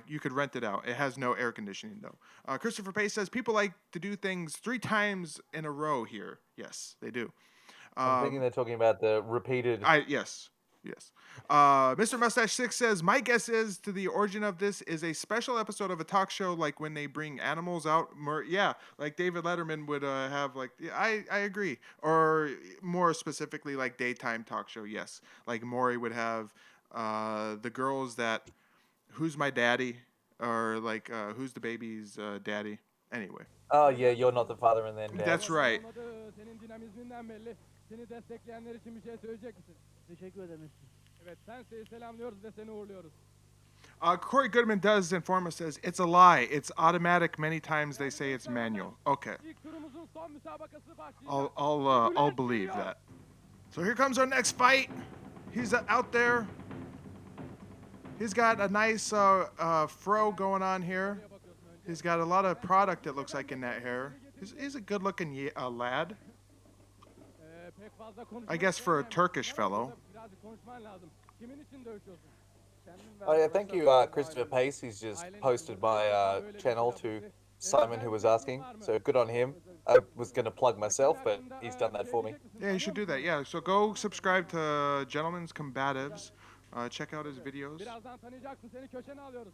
You could rent it out. It has no air conditioning though. Christopher Pace says people like to do things 3 times in a row here. Yes, they do. I'm thinking they're talking about the repeated. Yes. Mr. Mustache 6 says, my guess is to the origin of this is a special episode of a talk show, like when they bring animals out. Like David Letterman would have. Like, I agree. Or more specifically, like daytime talk show. Yes, like Maury would have the girls that, who's my daddy, or like who's the baby's daddy. Anyway. Oh yeah, you're not the father, and then dad. That's right. Senin dinamizminden belli. Seni destekleyenler için bir şey söyleyecek misin? Teşekkür ederim. Evet, sen seni selamlıyoruz ve seni uğurluyoruz. Corey Goodman does inform us, says it's a lie. It's automatic. Many times they say it's manual. Okay. I'll believe that. So here comes our next fight. He's out there. He's got a nice fro going on here. He's got a lot of product, it looks like, in that hair. He's a good-looking lad. I guess for a Turkish fellow. Oh yeah, thank you, Christopher Pace. He's just posted my channel to Simon, who was asking. So good on him. I was going to plug myself, but he's done that for me. Yeah, you should do that. Yeah, so go subscribe to Gentlemen's Combatives. Check out his videos. Birazdan tanıyacaksın, seni köşene alıyoruz.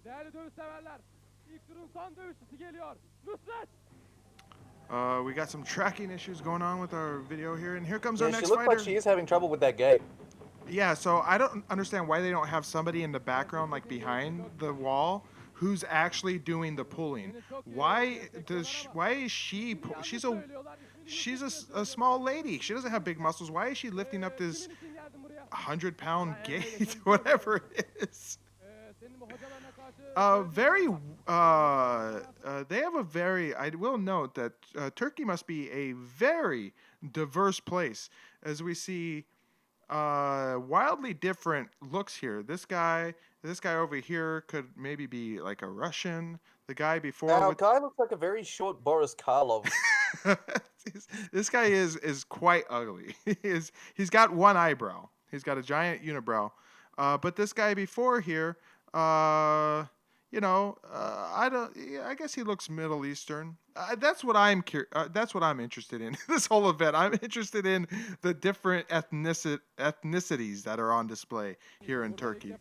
Değerli dövüş severler, ilk turun son dövüşçüsü geliyor. Nusret! We got some tracking issues going on with our video here, and here comes our Yeah, next she looks fighter. like she is having trouble with that gate. Yeah, so I don't understand why they don't have somebody in the background, like behind the wall, who's actually doing the pulling. Why is she? She's a small lady. She doesn't have big muscles. Why is she lifting up this 100-pound gate, whatever it is? They have a very, I will note that Turkey must be a very diverse place, as we see wildly different looks here. This guy over here could maybe be like a Russian. The guy before. Now, guy looks like a very short Boris Karloff. This guy is quite ugly. He's got one eyebrow. He's got a giant unibrow. But this guy before here, I guess he looks Middle Eastern. That's what I'm interested in. This whole event, I'm interested in the different ethnicities that are on display here in Turkey.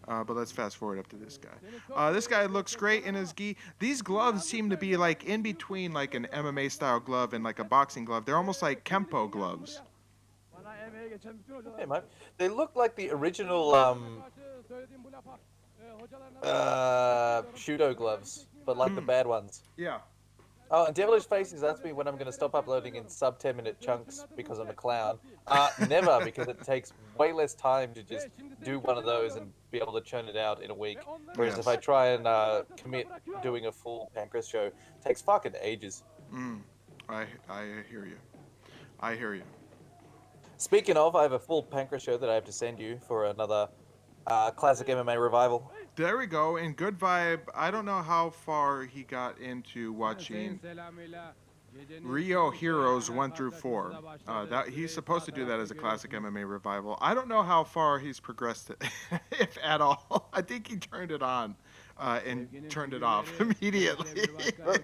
But let's fast forward up to this guy. This guy looks great in his gi. These gloves seem to be like in between like an MMA style glove and like a boxing glove. They're almost like Kempo gloves. Hey, mate. They look like the original Shudo gloves, but like the bad ones. Yeah. Oh, and Devilish Faces asked me when I'm going to stop uploading in sub 10-minute chunks because I'm a clown. Never, because it takes way less time to just do one of those and be able to churn it out in a week. Whereas if I try and commit doing a full Pancras show, it takes fucking ages. I hear you. I hear you. Speaking of, I have a full Pancras show that I have to send you for another classic MMA revival. There we go. And Good Vibe, I don't know how far he got into watching Rio Heroes 1 through 4. That he's supposed to do that as a classic MMA revival. I don't know how far he's progressed it, if at all. I think he turned it on and turned it off immediately. The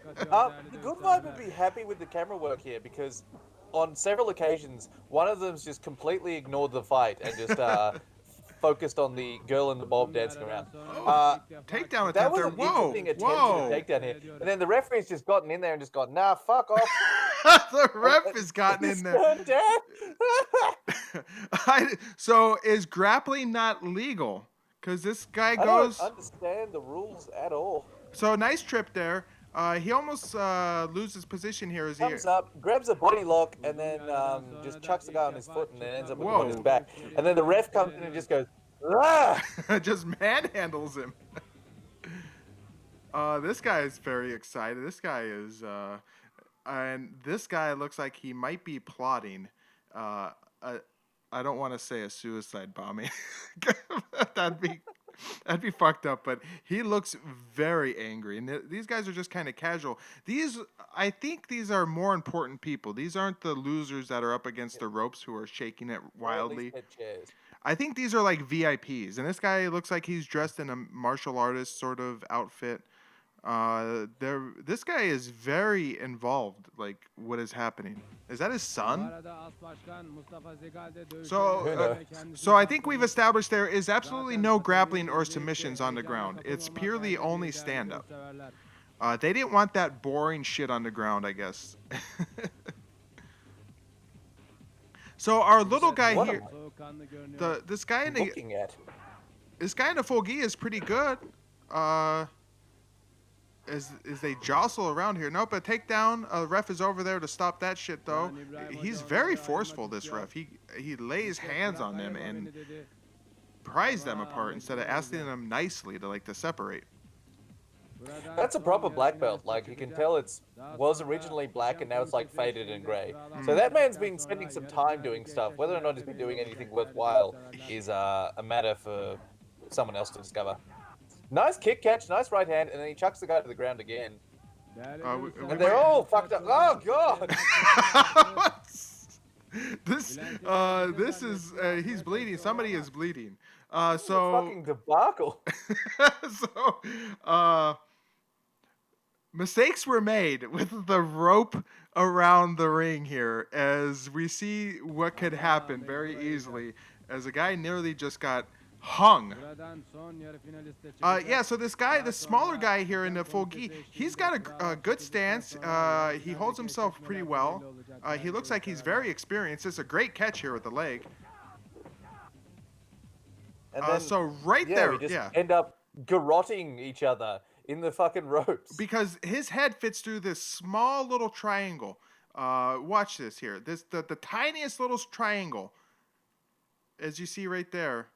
Good Vibe would be happy with the camera work here because on several occasions, one of them's just completely ignored the fight and just focused on the girl in the bob dancing around. Takedown attempt that was there. an Whoa, interesting attempt whoa. to takedown here. And then the referee's just gotten in there and just gone, nah, fuck off. The ref has gotten in there. So is grappling not legal? Because this guy goes. I don't understand the rules at all. So nice trip there. He almost loses position here as he comes up, grabs a body lock, and then just chucks the guy on his foot, and then ends up with him on his back. And then the ref comes in and just goes, ah! Just manhandles him. This guy is very excited. This guy is, and this guy looks like he might be plotting I don't want to say a suicide bombing. that'd be fucked up. But he looks very angry, and these guys are just kind of casual. I think these are more important people. These aren't the losers that are up against the ropes who are shaking it wildly. Or at least head chairs. I think these are like VIPs, and this guy looks like he's dressed in a martial artist sort of outfit. This guy is very involved. Like, what is happening? Is that his son? So I think we've established there is absolutely no grappling or submissions on the ground. It's purely only stand-up. They didn't want that boring shit on the ground, I guess. So our little guy here, this guy in the full gi is pretty good. As they jostle around here. Nope, a takedown. Ref is over there to stop that shit, though. He's very forceful, this ref. He lays hands on them and pries them apart instead of asking them nicely to separate. That's a proper black belt. Like, you can tell was originally black and now it's like faded and gray. So that man's been spending some time doing stuff. Whether or not he's been doing anything worthwhile is a matter for someone else to discover. Nice kick catch, nice right hand, and then he chucks the guy to the ground again. And they're all fucked up. Oh, God! This is, he's bleeding. Somebody is bleeding. Fucking debacle. Mistakes were made with the rope around the ring here, as we see what could happen very easily, as a guy nearly just got hung. So this guy, the smaller guy here in the full gi, he's got a good stance. He holds himself pretty well. He looks like he's very experienced. It's a great catch here with the leg. And then, so right there, we just end up garroting each other in the fucking ropes. Because his head fits through this small little triangle. Watch this here. The tiniest little triangle, as you see right there.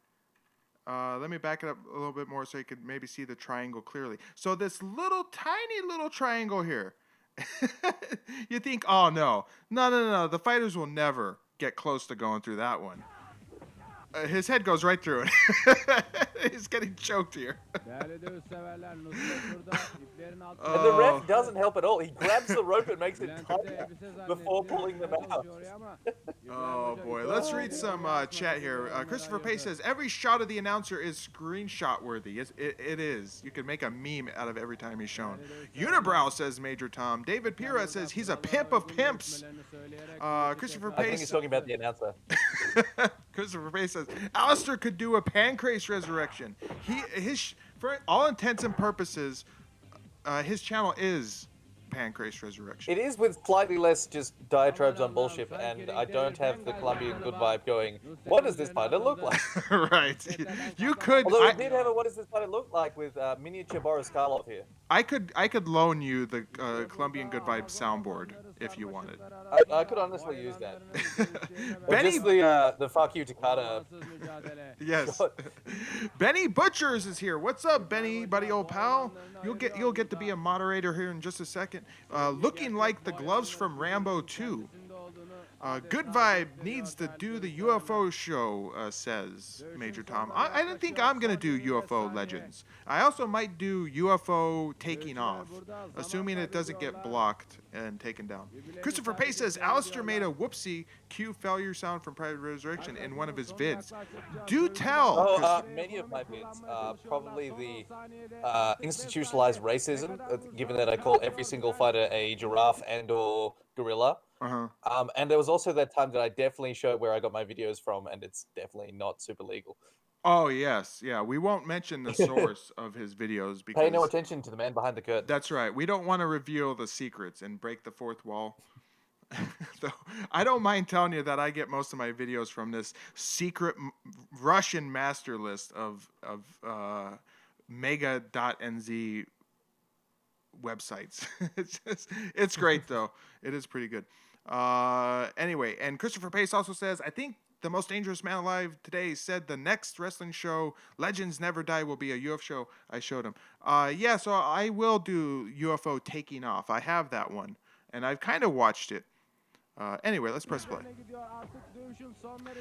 Let me back it up a little bit more so you could maybe see the triangle clearly. So this tiny little triangle here. You think, oh, no. No. The fighters will never get close to going through that one. His head goes right through it. He's getting choked here. And the ref doesn't help at all. He grabs the rope and makes it tighter before pulling them out. Oh, boy. Let's read some chat here. Christopher Pace says, every shot of the announcer is screenshot worthy. It is. You can make a meme out of every time he's shown. Unibrow says Major Tom. David Pira says he's a pimp of pimps. Christopher Pace. I think he's talking about the announcer. Christopher Pace says, Alistair could do a pancrase resurrection. For all intents and purposes, his channel is Pancrase Resurrection. It is with slightly less just diatribes on bullshit, and I don't have the Colombian good vibe going, what does this fighter look like? Right. You could... Although it did have a what does this fighter look like with miniature Boris Karloff here. I could loan you the Colombian good vibe soundboard if you wanted. I could honestly use that. Benny, just the fuck you Takata. Yes. Benny Butchers is here. What's up, Benny, buddy, old pal? You'll get to be a moderator here in just a second. Looking like the gloves from Rambo 2. Good Vibe needs to do the UFO show, says Major Tom. I don't think I'm going to do UFO Legends. I also might do UFO Taking Off, assuming it doesn't get blocked and taken down. Christopher Pace says, Alistair made a whoopsie cue failure sound from Private Resurrection in one of his vids. Do tell! Many of my vids, probably the institutionalized racism, given that I call every single fighter a giraffe and or gorilla. And there was also that time that I definitely showed where I got my videos from, and it's definitely not super legal. Oh, yes. Yeah, we won't mention the source of his videos because... Pay no attention to the man behind the curtain. That's right. We don't want to reveal the secrets and break the fourth wall. So, I don't mind telling you that I get most of my videos from this secret Russian master list of mega.nz websites. It's great, though. It is pretty good. Anyway, and Christopher Pace also says, I think the most dangerous man alive today said the next wrestling show, Legends Never Die, will be a UFO show. I showed him. Yeah, so I will do UFO Taking Off. I have that one, and I've kind of watched it. Anyway, let's press play.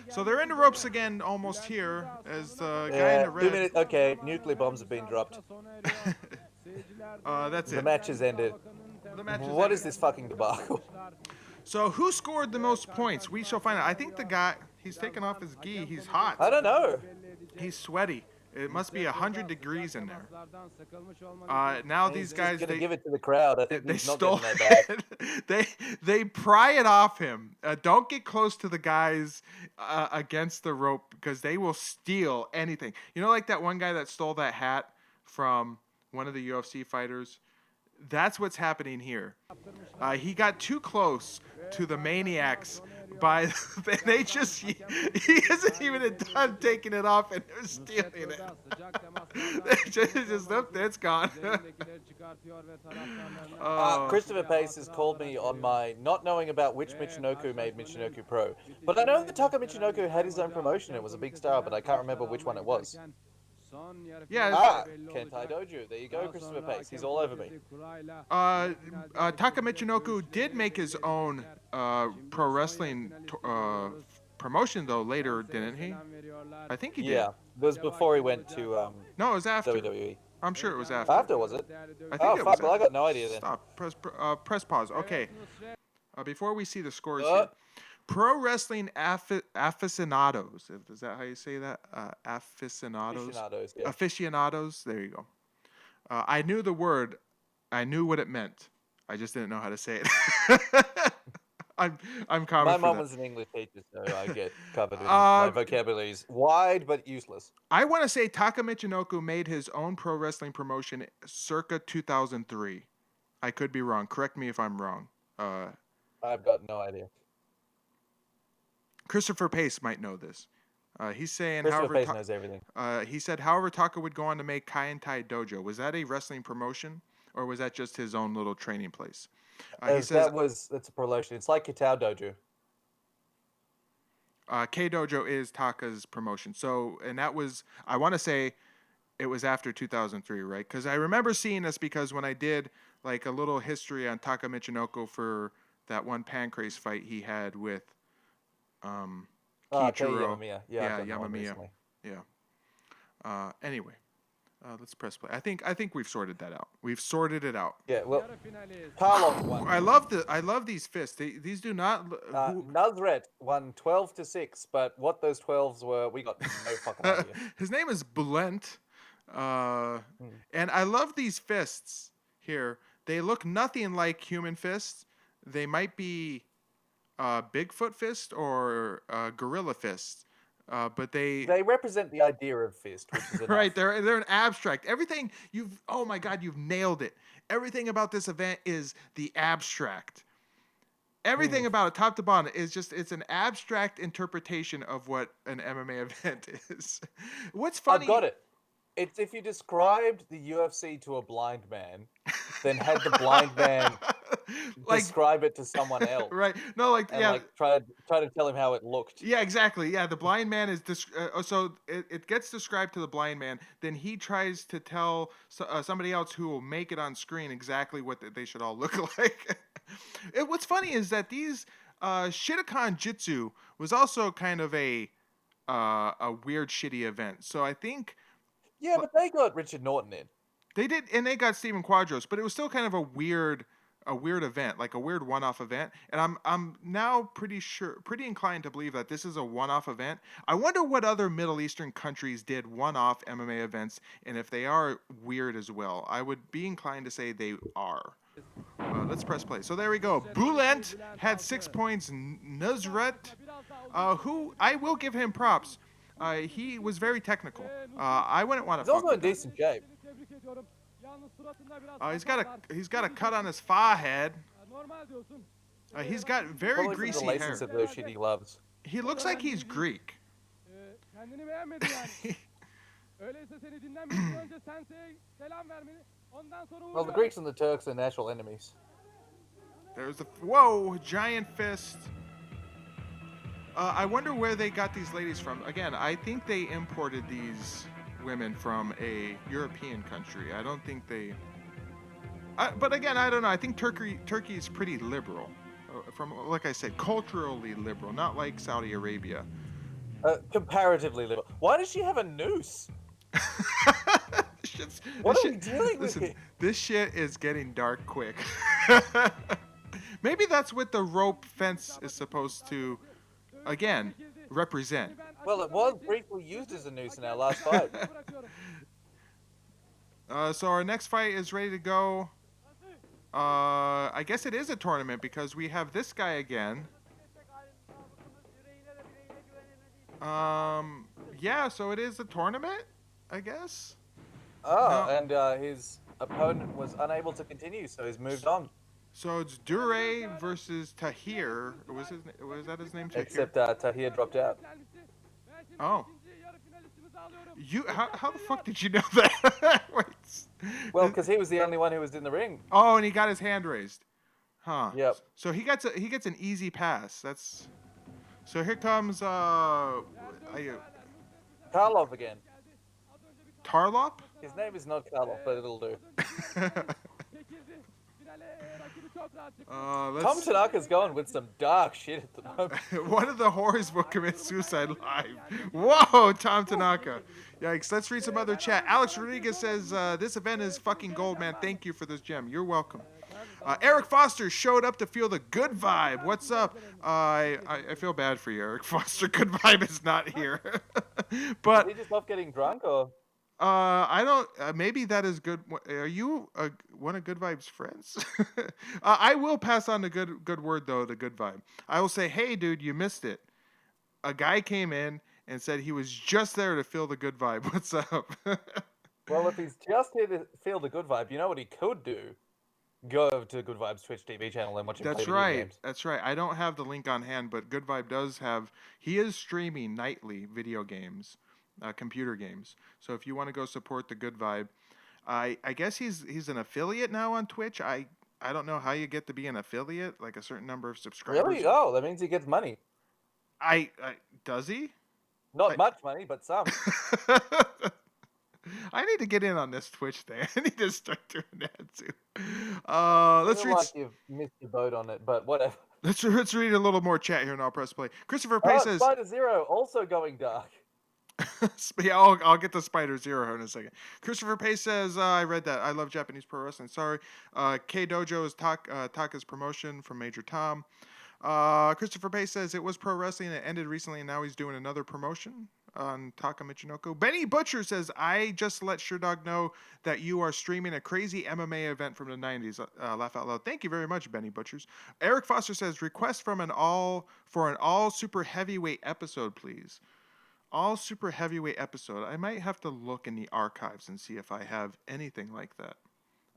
So they're in the ropes again, almost here, as the guy in the 2 red. minutes. Okay, nuclear bombs have been dropped. That's The it. match has ended. The match is What ended. is this fucking debacle? So who scored the most points? We shall find out. I think the guy, he's taking off his gi. He's hot. I don't know. He's sweaty. It must be 100 degrees in there. Now these guys, Gonna they give it to the crowd. I think they he's not stole getting that back. it. They pry it off him. Don't get close to the guys against the rope because they will steal anything. You know, like that one guy that stole that hat from one of the UFC fighters. That's what's happening here. He got too close to the maniacs by they just he isn't even done taking it off and they're stealing it. just nope, it's gone. Christopher Pace has called me on my not knowing about which Michinoku made Michinoku Pro, but I know that Taka Michinoku had his own promotion. It was a big star, but I can't remember which one it was. Yeah. Kentai Dojo. There you go, Christopher Pace. He's all over me. Taka Michinoku did make his own pro wrestling promotion though later, didn't he? I think he did. Yeah, it was before he went to No, it was after. WWE. I'm sure it was after. After, was it? I think it was well, I got no idea then. Stop. Press pause. Okay. Before we see the scores here. Pro wrestling aficionados. Is that how you say that? Aficionados. Aficionados, yeah. Aficionados. There you go. I knew the word. I knew what it meant. I just didn't know how to say it. I'm common. My for mom that. was an English teacher, so I get covered in my vocabulary is wide but useless. I want to say Taka Michinoku made his own pro wrestling promotion circa 2003. I could be wrong. Correct me if I'm wrong. I've got no idea. Christopher Pace might know this. He's saying, Christopher however, Pace knows everything. He said, however, Taka would go on to make Kaientai Dojo. Was that a wrestling promotion, or was that just his own little training place? He says That's a promotion. It's like Kitao Dojo. K Dojo is Taka's promotion. So, and that was, I want to say, it was after 2003, right? Because I remember seeing this because when I did like a little history on Taka Michinoku for that one Pancrase fight he had with Kiichiro. Yamamiya. Yeah, I've done one Yamamiya. recently. Yeah. Anyway, let's press play. I think we've sorted that out. We've sorted it out. Yeah, well, Karloff won. I love these fists. These do not. Nazret won 12-6, but what those 12s were, we got no fucking idea. His name is Bulent, and I love these fists here. They look nothing like human fists. They might be Bigfoot fist or gorilla fist, but they represent the idea of fist, which is enough. right. They're an abstract. Everything oh my God, you've nailed it. Everything about this event is the abstract. Everything about it, top to bottom, is it's an abstract interpretation of what an MMA event is. What's funny? I've got it. It's if you described the UFC to a blind man, then had the blind man describe it to someone else. Right. No, like, and yeah. like try to tell him how it looked. Yeah, exactly. Yeah, the blind man is so it gets described to the blind man. Then he tries to tell somebody else who will make it on screen exactly what they should all look like. What's funny is that these Shirakan Jitsu was also kind of a weird, shitty event. So I think. Yeah, but they got Richard Norton in. They did, and they got Steven Quadros, but it was still kind of a weird event, like a weird one-off event. And I'm now pretty inclined to believe that this is a one-off event. I wonder what other Middle Eastern countries did one-off MMA events, and if they are weird as well. I would be inclined to say they are. Let's press play. So there we go. Bulent had 6 points. Nuzret, who I will give him props. He was very technical. I wouldn't want to. He's also in decent shape. He's got a cut on his forehead. He's got very Probably greasy from the hair. laces of those shit he loves. He looks like he's Greek. Well, the Greeks and the Turks are natural enemies. There's the giant fist. I wonder where they got these ladies from. Again, I think they imported these women from a European country. I don't think they. But again, I don't know. I think Turkey is pretty liberal. from like I said, culturally liberal, not like Saudi Arabia. Comparatively liberal. Why does she have a noose? What are we dealing with here? This shit is getting dark quick. Maybe that's what the rope fence is supposed to, again, represent. Well, it was briefly used as a noose in our last fight. So our next fight is ready to go. I guess it is a tournament because we have this guy again. Yeah, so it is a tournament, I guess. Oh, no. And his opponent was unable to continue, so he's moved on. So it's Dure versus Tahir. Was that his name? Tahir? Except Tahir dropped out. Oh. How the fuck did you know that? Wait. Well, because he was the only one who was in the ring. Oh, and he got his hand raised. Huh. Yep. So he gets an easy pass. That's. So here comes Karlov again. Tarlop? His name is not Karlov, but it'll do. Tom Tanaka's going with some dark shit at the moment. One of the whores will commit suicide live. Whoa, Tom Tanaka. Yikes. Let's read some other chat. Alex Rodriguez says, this event is fucking gold, man. Thank you for this gem. You're welcome. Eric Foster showed up to feel the good vibe. What's up? I feel bad for you, Eric Foster. Good vibe is not here. But did he just love getting drunk, or? I don't. Maybe that is good. Are you one of Good Vibe's friends? I will pass on the good word though. The good vibe. I will say, hey, dude, you missed it. A guy came in and said he was just there to feel the good vibe. What's up? Well, if he's just here to feel the good vibe, you know what he could do? Go over to Good Vibe's Twitch TV channel and watch him play video games. That's right. I don't have the link on hand, but Good Vibe does have. He is streaming nightly video games, computer games. So if you want to go support the Good Vibe, I guess he's an affiliate now on Twitch. I don't know how you get to be an affiliate, like a certain number of subscribers. Really? Oh, that means he gets money. Does he? Not much money, but some. I need to get in on this Twitch thing. I need to start doing that too. Let's read. Like you've missed your boat on it, but whatever. Let's read a little more chat here, and I'll press play. Christopher Pay says Spider Zero also going dark. Yeah, I'll get to Spider Zero in a second. Christopher Pay says, I read that. I love Japanese pro wrestling. Sorry. K Dojo is Taka's promotion from Major Tom. Christopher Pay says it was pro wrestling. It ended recently, and now he's doing another promotion on Taka Michinoku. Benny Butcher says, I just let Sherdog know that you are streaming a crazy MMA event from the 90s. Laugh out loud. Thank you very much, Benny Butchers. Eric Foster says, request from an all super heavyweight episode, please. All super heavyweight episode. I might have to look in the archives and see if I have anything like that.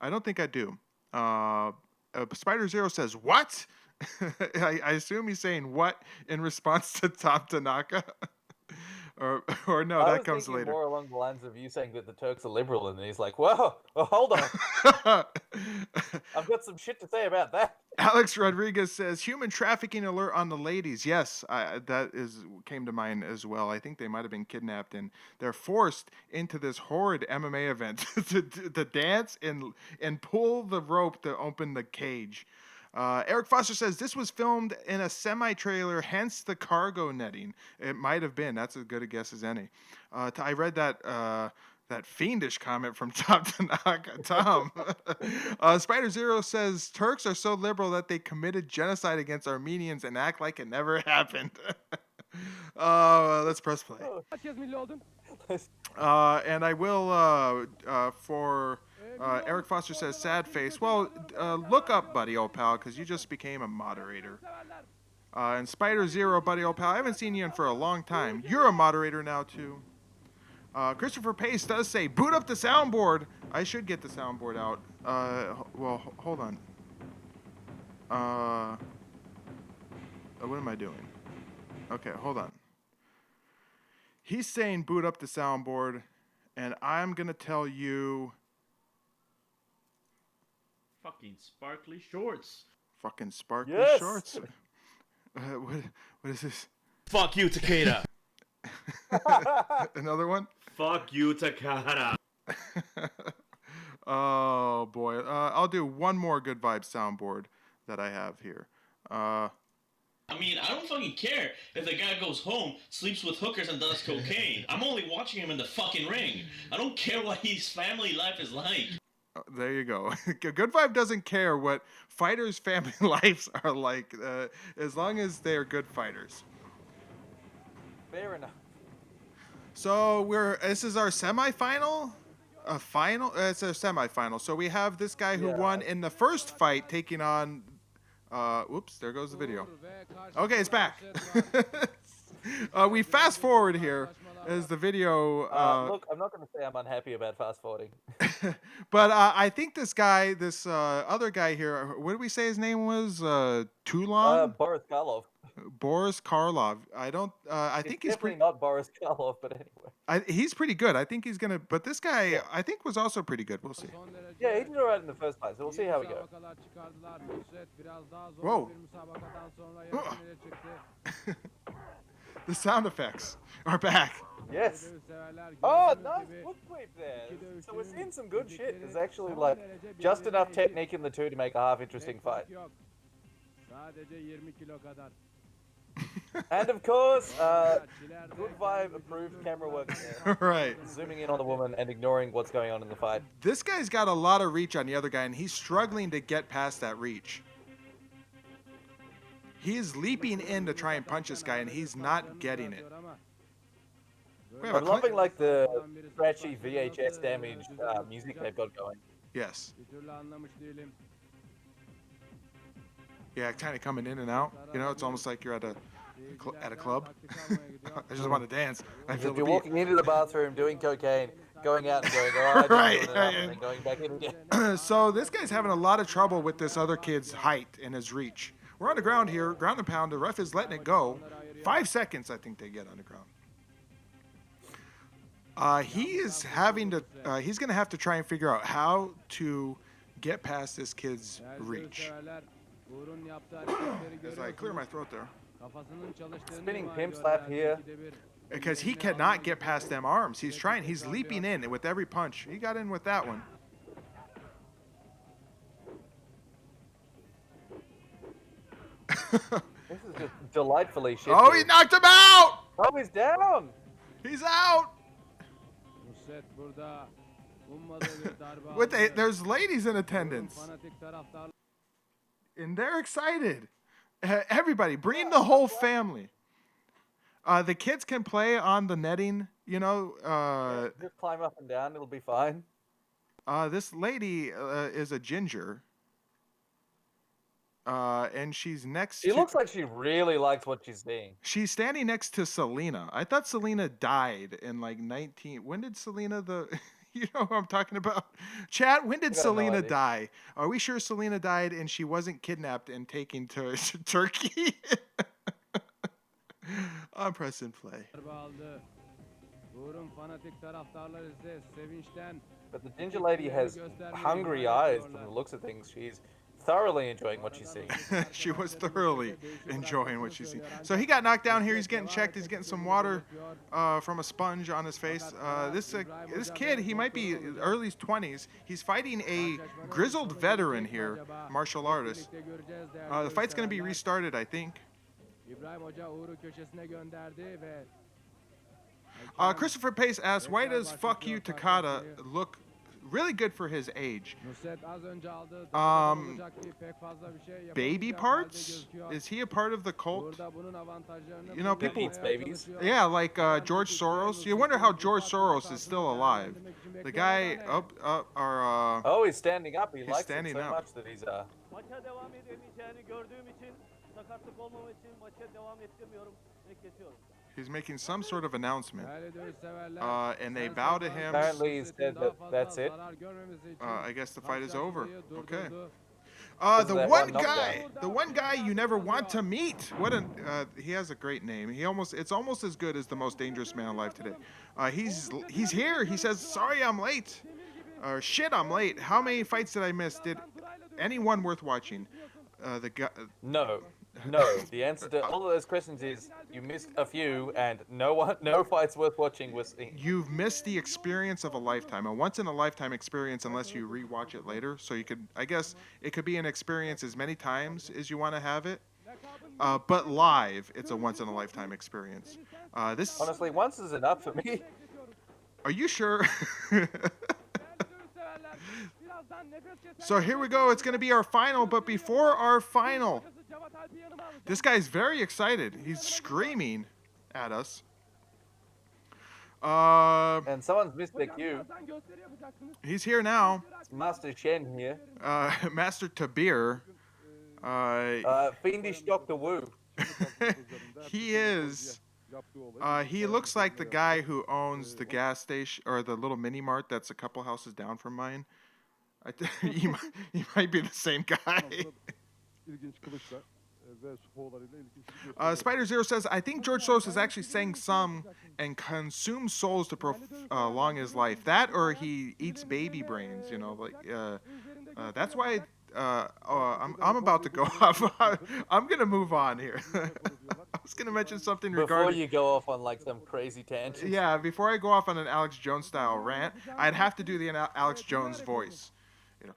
I don't think I do. Spider Zero says, what? I assume he's saying what in response to Tom Tanaka. or no, that comes later. More along the lines of you saying that the Turks are liberal, and he's like, "Whoa, well, hold on, I've got some shit to say about that." Alex Rodriguez says, "Human trafficking alert on the ladies." Yes, that came to mind as well. I think they might have been kidnapped, and they're forced into this horrid MMA event to dance and pull the rope to open the cage. Eric Foster says this was filmed in a semi-trailer, hence the cargo netting. It might have been. That's as good a guess as any. I read that fiendish comment from Tom Tanaka. Tom. Spider Zero says Turks are so liberal that they committed genocide against Armenians and act like it never happened. Let's press play. And I will for. Eric Foster says, sad face. Well, look up, buddy, old pal, because you just became a moderator. And Spider Zero, buddy, old pal, I haven't seen you in for a long time. You're a moderator now, too. Christopher Pace does say, boot up the soundboard. I should get the soundboard out. Well, hold on. What am I doing? Okay, hold on. He's saying boot up the soundboard, and I'm going to tell you... Fucking sparkly shorts. Fucking sparkly shorts. What is this? Fuck you, Takeda. Another one? Fuck you, Takada. Oh boy. I'll do one more good vibe soundboard that I have here. Uh, I mean, I don't fucking care if the guy goes home, sleeps with hookers, and does cocaine. I'm only watching him in the fucking ring. I don't care what his family life is like. there you go. Good Vibe doesn't care what fighters' family lives are like, as long as they are good fighters. Fair enough. So this is our semifinal, a final. It's a semifinal. So we have this guy who won in the first fight taking on. Whoops, there goes the video. Okay, it's back. We fast forward here as the video. Look, I'm not going to say I'm unhappy about fast forwarding. But I think this guy, this other guy here, what did we say his name was? Toulon? Boris Karloff. Boris Karloff. I don't. I think he's definitely not Boris Karloff, but anyway. he's pretty good. I think he's gonna. But this guy, I think, was also pretty good. We'll see. Yeah, he did alright in the first place, so we'll see how we go. Whoa. The sound effects are back. Yes. Oh, nice foot sweep there. So we're seeing some good shit. There's actually like just enough technique in the two to make a half interesting fight. And of course, Good Vibe approved camera work there. Right. Zooming in on the woman and ignoring what's going on in the fight. This guy's got a lot of reach on the other guy, and he's struggling to get past that reach. He is leaping in to try and punch this guy, and he's not getting it. I'm loving like the scratchy VHS damage music they've got going. Yes. Yeah, kind of coming in and out. You know, it's almost like you're at a club. I just want to dance. I feel You're walking into the bathroom, doing cocaine, going out and going, oh, right, and then going back in again. So this guy's having a lot of trouble with this other kid's height and his reach. We're on the ground here, ground and pound. The ref is letting it go. 5 seconds, I think they get on the ground. He is having to. He's going to have to try and figure out how to get past this kid's reach. As I clear my throat there. Spinning pimp slap here. Because he cannot get past them arms. He's trying. He's leaping in with every punch. He got in with that one. This is just delightfully shit. Oh, he knocked him out! Oh, he's down! He's out! There's ladies in attendance. And they're excited. Everybody, bring the whole family. The kids can play on the netting, you know. Just climb up and down, it'll be fine. This lady is a ginger. And she's next She looks like she really likes what she's seeing. She's standing next to Selena. I thought Selena died in like 19... When did Selena You know who I'm talking about? Chat, when did Selena die? Are we sure Selena died and she wasn't kidnapped and taken to Turkey? I'm pressing play. But the ginger lady has hungry eyes from the looks of things. She's thoroughly enjoying what she's seeing. She was thoroughly enjoying what she's seeing. So he got knocked down here. He's getting checked. He's getting some water from a sponge on his face. This kid, he might be early 20s. He's fighting a grizzled veteran here, martial artist. The fight's going to be restarted, I think. Christopher Pace asks, why does Fuck You Takada look really good for his age? Baby parts? Is he a part of the cult? You know, people eats babies. Yeah, like George Soros. You wonder how George Soros is still alive. The guy oh, he's standing up. He likes standing it so up. much that he's Maça devam edemeyeceğini gördüğüm için sakatlık olmamak için maça devam ettirmiyorum ve kesiyorum. He's making some sort of announcement, and they bow to him. Apparently he said that's it. I guess the fight is over. Okay. The one guy you never want to meet. He has a great name. It's almost as good as the most dangerous man alive today. He's here. He says, "Sorry, I'm late." Or shit, I'm late. How many fights did I miss? Did anyone worth watching? The guy. No. The answer to all of those questions is you missed a few, and no fights worth watching was seen. You've missed the experience of a lifetime, a once-in-a-lifetime experience, unless you rewatch it later. So you could, I guess, it could be an experience as many times as you want to have it. but live, it's a once in a lifetime experience. This. Honestly, once is enough for me. Are you sure? So here we go. It's going to be our final, but before our final, this guy's very excited. He's screaming at us. And someone's missed their cue. He's here now. It's Master Shen here. Master Tabir. Fiendish Dr. Wu. He is. He looks like the guy who owns the gas station or the little mini mart that's a couple houses down from mine. He might be the same guy. Spider Zero says, I think George Soros is actually saying some and consumes souls to prolong his life. That or he eats baby brains, you know, like that's why I'm about to go off. I'm gonna move on here. I was gonna mention something regarding. Before you go off on like some crazy tangent. Yeah, before I go off on an Alex Jones style rant, I'd have to do the Alex Jones voice. You know,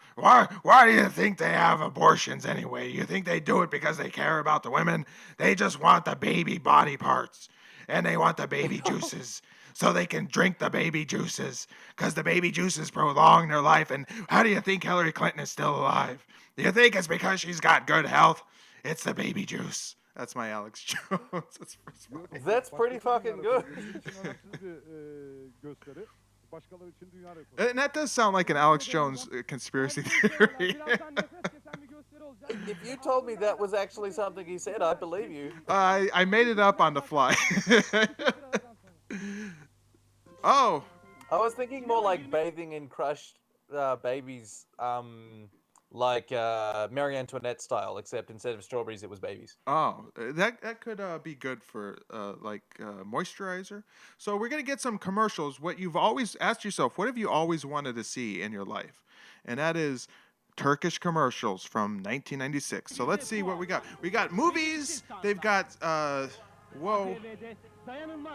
why do you think they have abortions anyway? You think they do it because they care about the women? They just want the baby body parts, and they want the baby juices, so they can drink the baby juices, because the baby juices prolong their life. And how do you think Hillary Clinton is still alive? Do you think it's because she's got good health? It's the baby juice. That's my Alex Jones. That's pretty fucking good. And that does sound like an Alex Jones conspiracy theory. If you told me that was actually something he said, I'd believe you. I made it up on the fly. Oh. I was thinking more like bathing in crushed babies, like Marie Antoinette style, except instead of strawberries, it was babies. Oh, that could be good for moisturizer. So we're gonna get some commercials. What you've always asked yourself, what have you always wanted to see in your life? And that is Turkish commercials from 1996. So let's see what we got. We got movies. They've got whoa.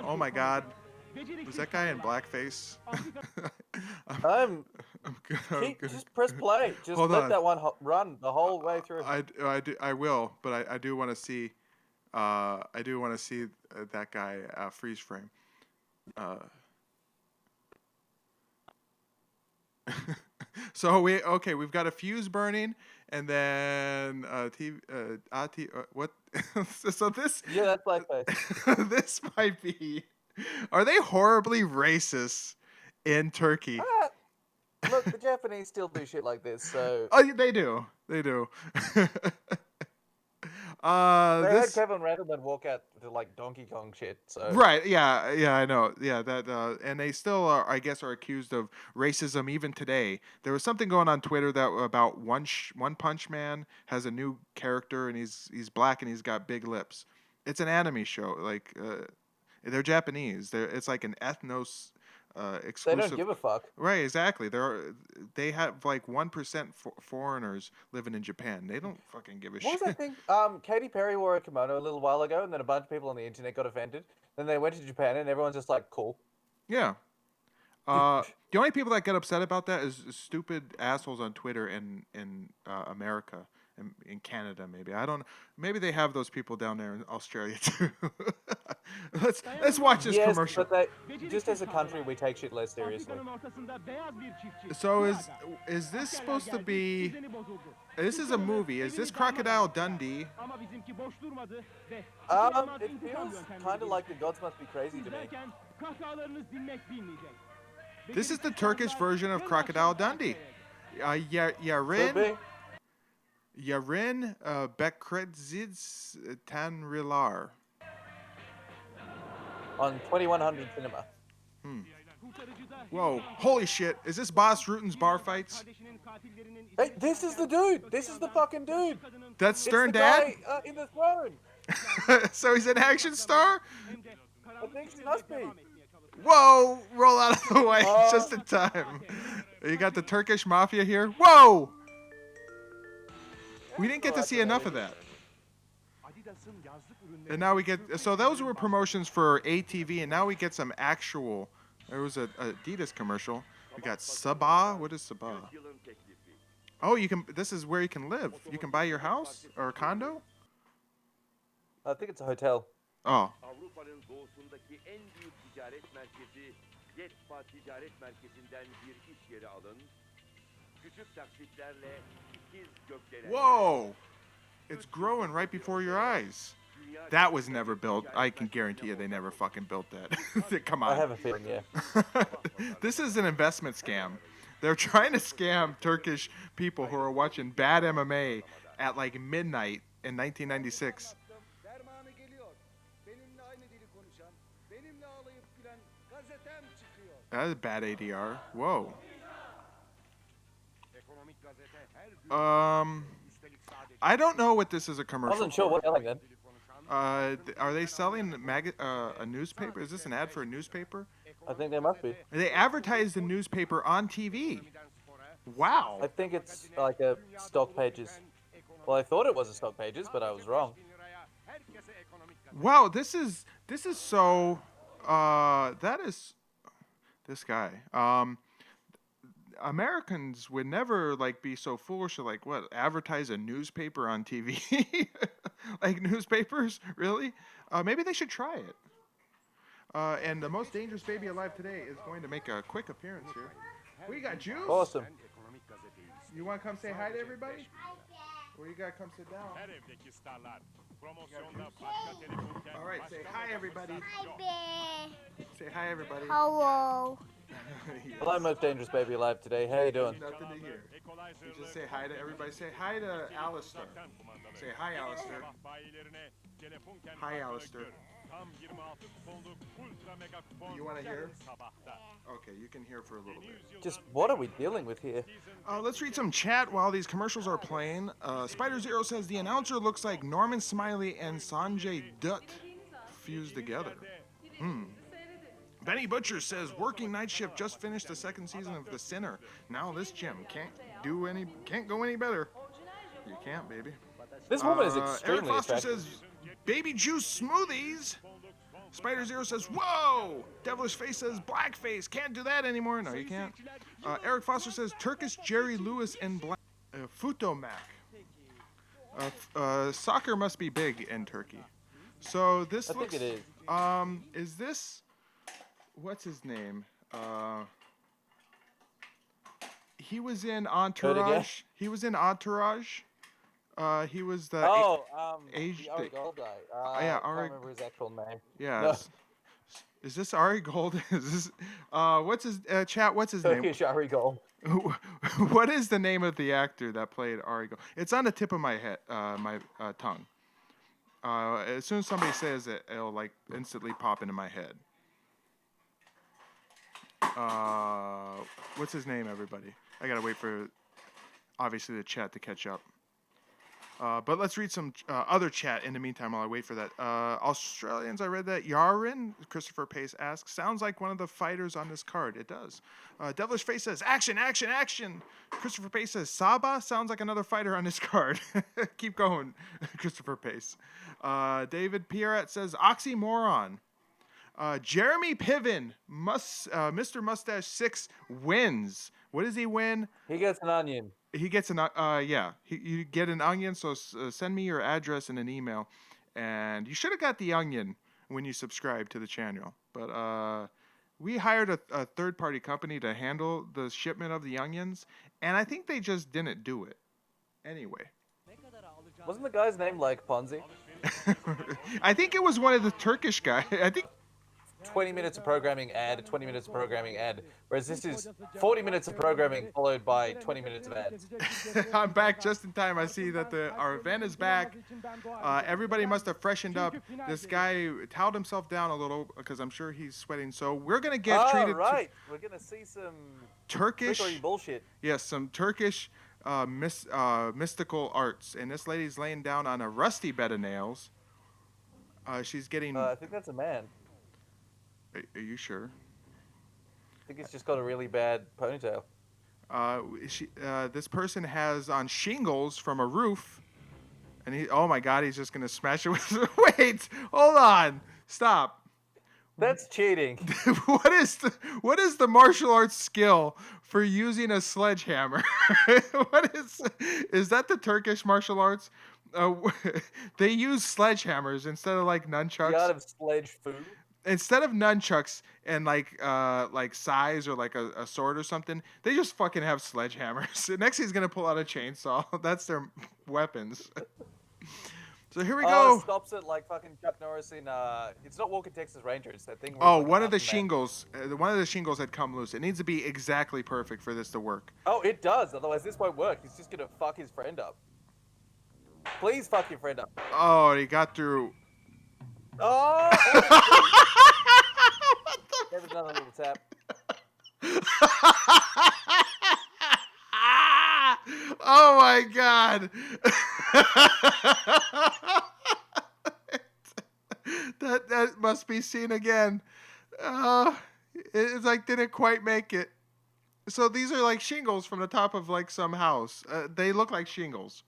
Oh my God. Was that guy in blackface? Just press play. Just Hold let on. that one run the whole way through. I will, but I do want to see. I do want to see that guy freeze frame. So we've got a fuse burning, and then what? So this. Yeah, that's blackface. This might be. Are they horribly racist in Turkey? Look, the Japanese still do shit like this, so. Oh, they do. They do. They had Kevin Randleman walk out to like Donkey Kong shit. So. Right. Yeah. I know. Yeah. That. And they still are, I guess, are accused of racism even today. There was something going on Twitter that about One Punch Man has a new character and he's black and he's got big lips. It's an anime show. Like. They're Japanese. It's like an ethnos exclusive. They don't give a fuck. Right, exactly. They have like 1% foreigners living in Japan. They don't fucking give a shit. What was that thing? Katy Perry wore a kimono a little while ago, and then a bunch of people on the internet got offended. Then they went to Japan, and everyone's just like, cool. Yeah. The only people that get upset about that is stupid assholes on Twitter in America. In Canada, maybe. I don't know. Maybe they have those people down there in Australia too. Let's watch this commercial. But just as a country, we take shit less seriously. So is this supposed to be? This is a movie. Is this Crocodile Dundee? It feels kind of like the gods must be crazy to me. This is the Turkish version of Crocodile Dundee. Yarin Bekredzic Tanrilar. On 2100 Cinema. Whoa, holy shit. Is this Boss Rutan's bar fights? Hey, this is the dude. This is the fucking dude. That's Stern it's the Dad? Guy, in the throne. So he's an action star? I think he must be. Whoa, roll out of the way just in time. You got the Turkish mafia here. Whoa! We didn't get to see enough of that. And now we get, so those were promotions for ATV, and now we get some actual, there was a Adidas commercial. We got Sabah. What is Sabah? Oh, this is where you can live. You can buy your house or a condo. I think it's a hotel. Oh. Avrupa'nın doğusundaki en büyük ticaret merkezi Getpa Ticaret Merkezi'nden bir iş yeri alın. Küçük taksitlerle ikiz gökdelen. Whoa! It's growing right before your eyes. That was never built. I can guarantee you they never fucking built that. Come on. I have a feeling, yeah. This is an investment scam. They're trying to scam Turkish people who are watching bad MMA at like midnight in 1996. Dermanı geliyor. Benimle aynı dili konuşan, benimle ağlayıp gülen gazetem çıkıyor. That is bad ADR. Whoa. Ekonomik gazete her gün I don't know what this is a I commercial wasn't sure for. what yelling then. Are they selling a newspaper? Is this an ad for a newspaper? I think they must be. They advertise the newspaper on TV. Wow. I think it's like a stock pages. Well, I thought it was a stock pages, but I was wrong. Wow, this is so that is this guy. Americans would never like be so foolish to like what advertise a newspaper on TV. Like newspapers, really? Maybe they should try it. And the most dangerous baby alive today is going to make a quick appearance here. We got Juice. Awesome. You want to come say hi to everybody? Or you got to come sit down? All right, say hi, everybody. Say hi, everybody. Hello. Yes. Hello, most dangerous baby alive today. How you doing? Nothing to hear. You just say hi to everybody. Say hi to Alistair. Say hi, Alistair. Hi, Alistair. You want to hear? Okay, you can hear for a little bit. Just what are we dealing with here? Let's read some chat while these commercials are playing. Spider Zero says the announcer looks like Norman Smiley and Sanjay Dutt fused together. Benny Butcher says working night shift just finished the second season of The Sinner. Now this gym can't go any better. You can't, baby. This woman is Eric extremely Foster attractive. says baby juice smoothies. Spider Zero says, whoa! Devilish Face says, blackface. Can't do that anymore. No, you can't. Eric Foster says, Turkish Jerry Lewis and black. Futomak. Soccer must be big in Turkey. So this I think looks... it is. Is this... What's his name? He was in Entourage. He was in Entourage. He was the... the Ari Gold guy. yeah, I Ari... can't remember his actual name. Yeah. No. Is this Ari Gold? Is this... what's his... chat, what's his name? Turkish Ari Gold. What is the name of the actor that played Ari Gold? It's on the tip of my head, my tongue. As soon as somebody says it, it'll like instantly pop into my head. What's his name, everybody? I gotta wait for, obviously, the chat to catch up. But let's read some other chat in the meantime while I wait for that. Australians, I read that. Yarin, Christopher Pace asks, sounds like one of the fighters on this card. It does. Devilish Face says, action, action, action. Christopher Pace says, Saba sounds like another fighter on this card. Keep going, Christopher Pace. David Pierrette says, oxymoron. Jeremy Piven, Mr. Mustache 6 wins. What does he win? He gets an onion. He gets an yeah. You get an onion. So send me your address in an email, and you should have got the onion when you subscribe to the channel. But we hired a third-party company to handle the shipment of the onions, and I think they just didn't do it. Anyway. Wasn't the guy's name like Ponzi? I think it was one of the Turkish guys. I think. 20 minutes of programming ad, 20 minutes of programming ad. Whereas this is 40 minutes of programming followed by 20 minutes of ads. I'm back just in time. I see that our event is back. Everybody must have freshened up. This guy toweled himself down a little because I'm sure he's sweating. So we're going to get treated right. We're going to see some Turkish bullshit. Yes, some Turkish mystical arts. And this lady's laying down on a rusty bed of nails. She's getting... I think that's a man. Are you sure? I think he's just got a really bad ponytail. This person has on shingles from a roof, and oh my god, he's just gonna smash it with. Wait, hold on, stop. That's cheating. What is the martial arts skill for using a sledgehammer? What is that the Turkish martial arts? They use sledgehammers instead of like nunchucks. The art of sledge foo. Instead of nunchucks and like size or like a sword or something, they just fucking have sledgehammers. Next he's gonna pull out a chainsaw. That's their weapons. So here we go. Stops it like fucking Chuck Norris in it's not Walker Texas Ranger, it's that thing. Oh, one of the shingles had come loose. It needs to be exactly perfect for this to work. Oh, it does. Otherwise, this won't work. He's just gonna fuck his friend up. Please fuck your friend up. Oh, he got through. Oh! Give it another little tap. Oh my god. that must be seen again. It's like didn't quite make it. So these are like shingles from the top of like some house. They look like shingles.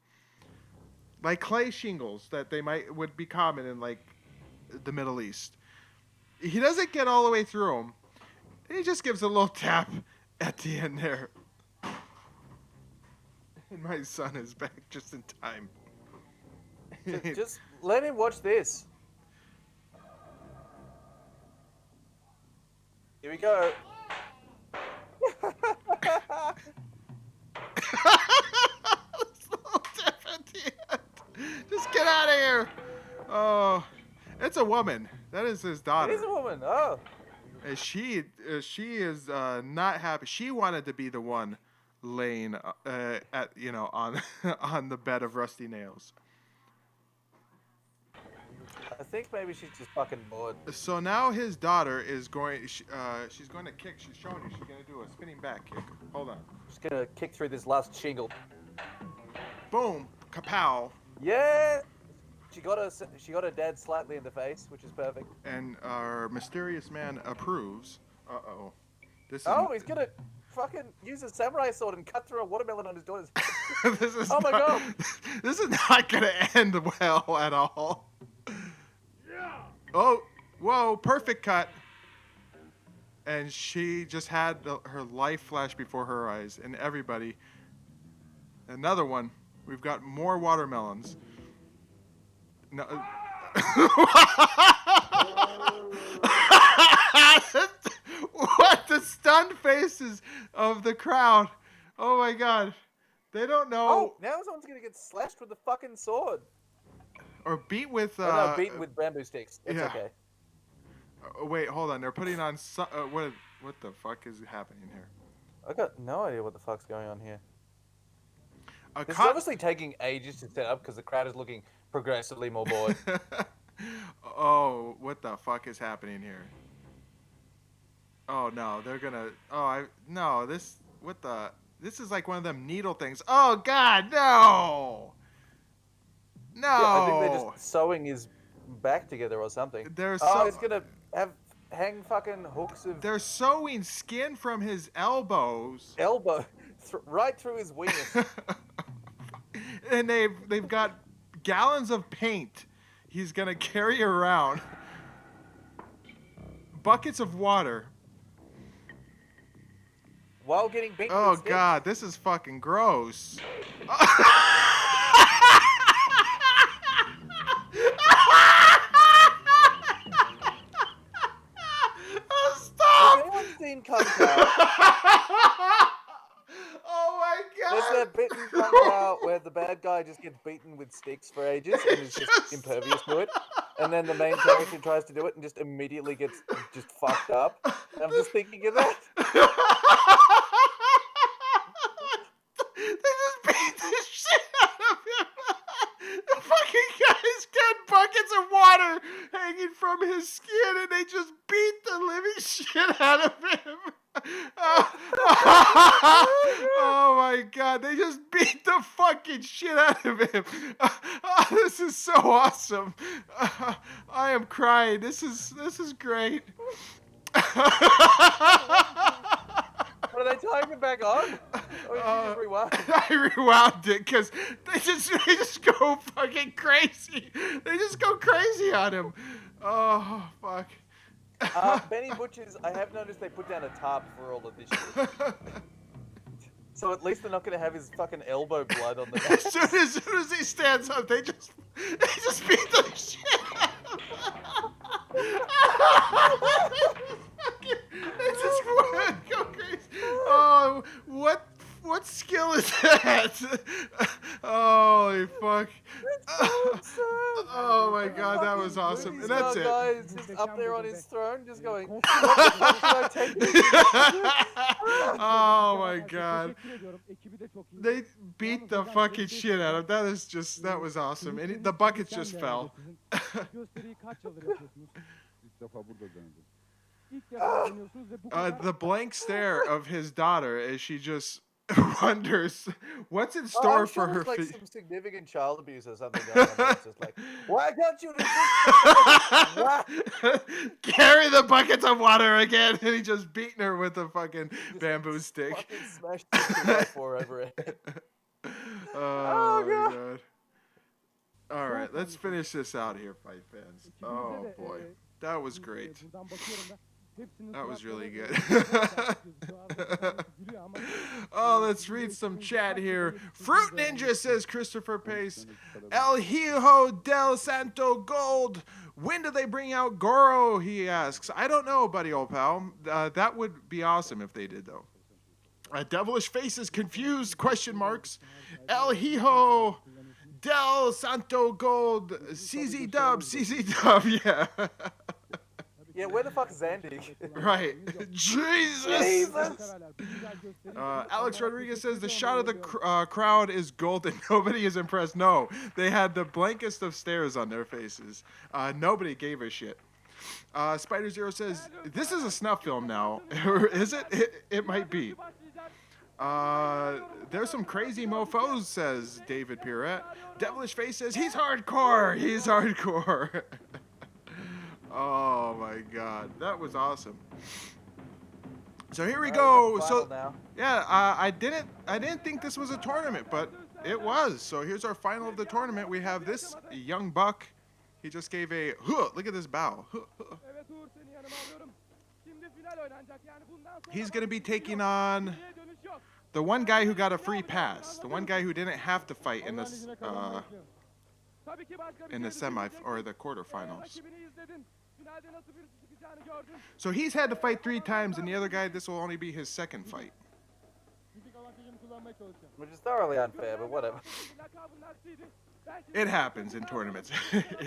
Like clay shingles that would be common in like the Middle East. He doesn't get all the way through them. He just gives a little tap at the end there. And my son is back just in time. Just let him watch this. Here we go. Just get out of here. Oh, it's a woman. That is his daughter. It is a woman. Oh. And she is not happy. She wanted to be the one laying on on the bed of rusty nails. I think maybe she's just fucking bored. So now his daughter is going. She's going to kick. She's showing you. She's going to do a spinning back kick. Hold on. She's gonna kick through this last shingle. Boom! Kapow! Yeah. She got her dad slightly in the face, which is perfect. And our mysterious man approves. Uh-oh. He's gonna fucking use a samurai sword and cut through a watermelon on his daughter's head. Oh my god. This is not gonna end well at all. Yeah. Oh, whoa, perfect cut. And she just had her life flash before her eyes, and everybody. Another one. We've got more watermelons. No. What? The stunned faces of the crowd. Oh my god. They don't know. Oh, now someone's gonna get slashed with a fucking sword. Or beat with no, beaten with bamboo sticks. It's okay. Wait, hold on. They're putting on what the fuck is happening here? I got no idea what the fuck's going on here. This is obviously taking ages to set up because the crowd is looking progressively more bored. Oh, what the fuck is happening here? Oh no, they're gonna. This is like one of them needle things. Oh god, no! No! Yeah, I think they're just sewing his back together or something. It's gonna hang fucking hooks of. They're sewing skin from his elbows. Right through his weenus. And they've got gallons of paint he's gonna carry around. Buckets of water. While getting beaten. Oh god, this is fucking gross. Stop! Has anyone seen Kung Pao? Oh my god! There's that bit in Kung Pao where the bad guy just gets beaten with sticks for ages and is just impervious to it. And then the main character tries to do it and just immediately gets just fucked up. And I'm just thinking of that. They just beat the shit out of him. The fucking guy's got buckets of water hanging from his skin, and they just beat the living shit out of him. Oh my god, they just beat the fucking shit out of him. This is so awesome. I am crying. This is great. Are they tying it back on? Or did you just rewind? I rewound it because they just go fucking crazy. They just go crazy on him. Oh fuck. Benny Butcher's, I have noticed they put down a tarp for all of this shit. So at least they're not gonna have his fucking elbow blood on the As mat. soon as he stands up, they just beat the shit out of him. They just go crazy. Oh, what skill is that? Holy fuck. Oh my god, that was awesome. And that's it. Guy is just up there on his throne, just going, what the fuck should I take this? Oh my god. They beat the fucking shit out of him. That was awesome. And the buckets just fell. The blank stare of his daughter as she just wonders what's in store for her. Like some significant child abuse or something going on. It's just like, why can't you carry the buckets of water again? And he just beating her with a fucking bamboo stick. Fucking smashed the four over it. Oh my god. All right, let's finish this out here, fight fans. Oh boy, that was great. That was really good. Oh, let's read some chat here. Fruit Ninja says Christopher Pace. El Hijo del Santo Gold. When do they bring out Goro? He asks. I don't know, buddy, old pal. That would be awesome if they did, though. Devilish Faces confused? Question marks. El Hijo del Santo Gold. CZ Dub. Yeah. Yeah, where the fuck is Andy? Right. Jesus! Alex Rodriguez says the shot of the crowd is golden. Nobody is impressed. No, they had the blankest of stares on their faces. Nobody gave a shit. Spider Zero says, this is a snuff film now. Is it? It might be. There's some crazy mofos, says David Pirette. Devilish Face says, he's hardcore. He's hardcore. Oh my god, that was awesome. So here we go. So yeah, I didn't think this was a tournament, but it was. So here's our final of the tournament. We have this young buck. He just gave a look at this bow. He's gonna be taking on the one guy who got a free pass, the one guy who didn't have to fight in this in the semi or the quarterfinals. So he's had to fight 3 times, and the other guy, this will only be his second fight. Which is thoroughly unfair, but whatever. It happens in tournaments.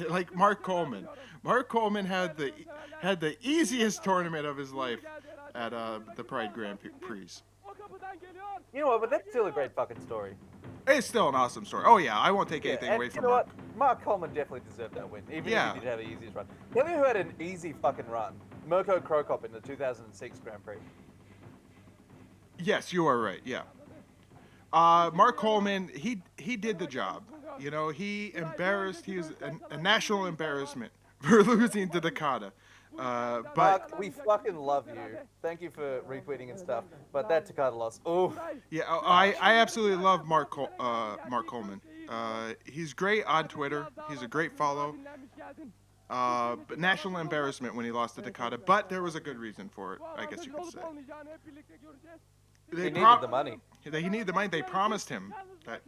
Like Mark Coleman. Mark Coleman had the easiest tournament of his life at the Pride Grand Prix. You know what, but that's still a great fucking story. It's still an awesome story. Oh yeah, I won't take anything away from Mark. You know what? Mark Coleman definitely deserved that win, even if he did have the easiest run. Tell me who had an easy fucking run. Mirko Krokop in the 2006 Grand Prix. Yes, you are right. Yeah. Mark Coleman, he did the job. You know, he was a national embarrassment for losing to Takada. But Mark, we fucking love you. Thank you for retweeting and stuff. But that Takada loss. Oh. Yeah, I absolutely love Mark Coleman. He's great on Twitter. He's a great follow. But national embarrassment when he lost to Takada. But there was a good reason for it, I guess you could say. He needed the money. He needed the money. They promised him that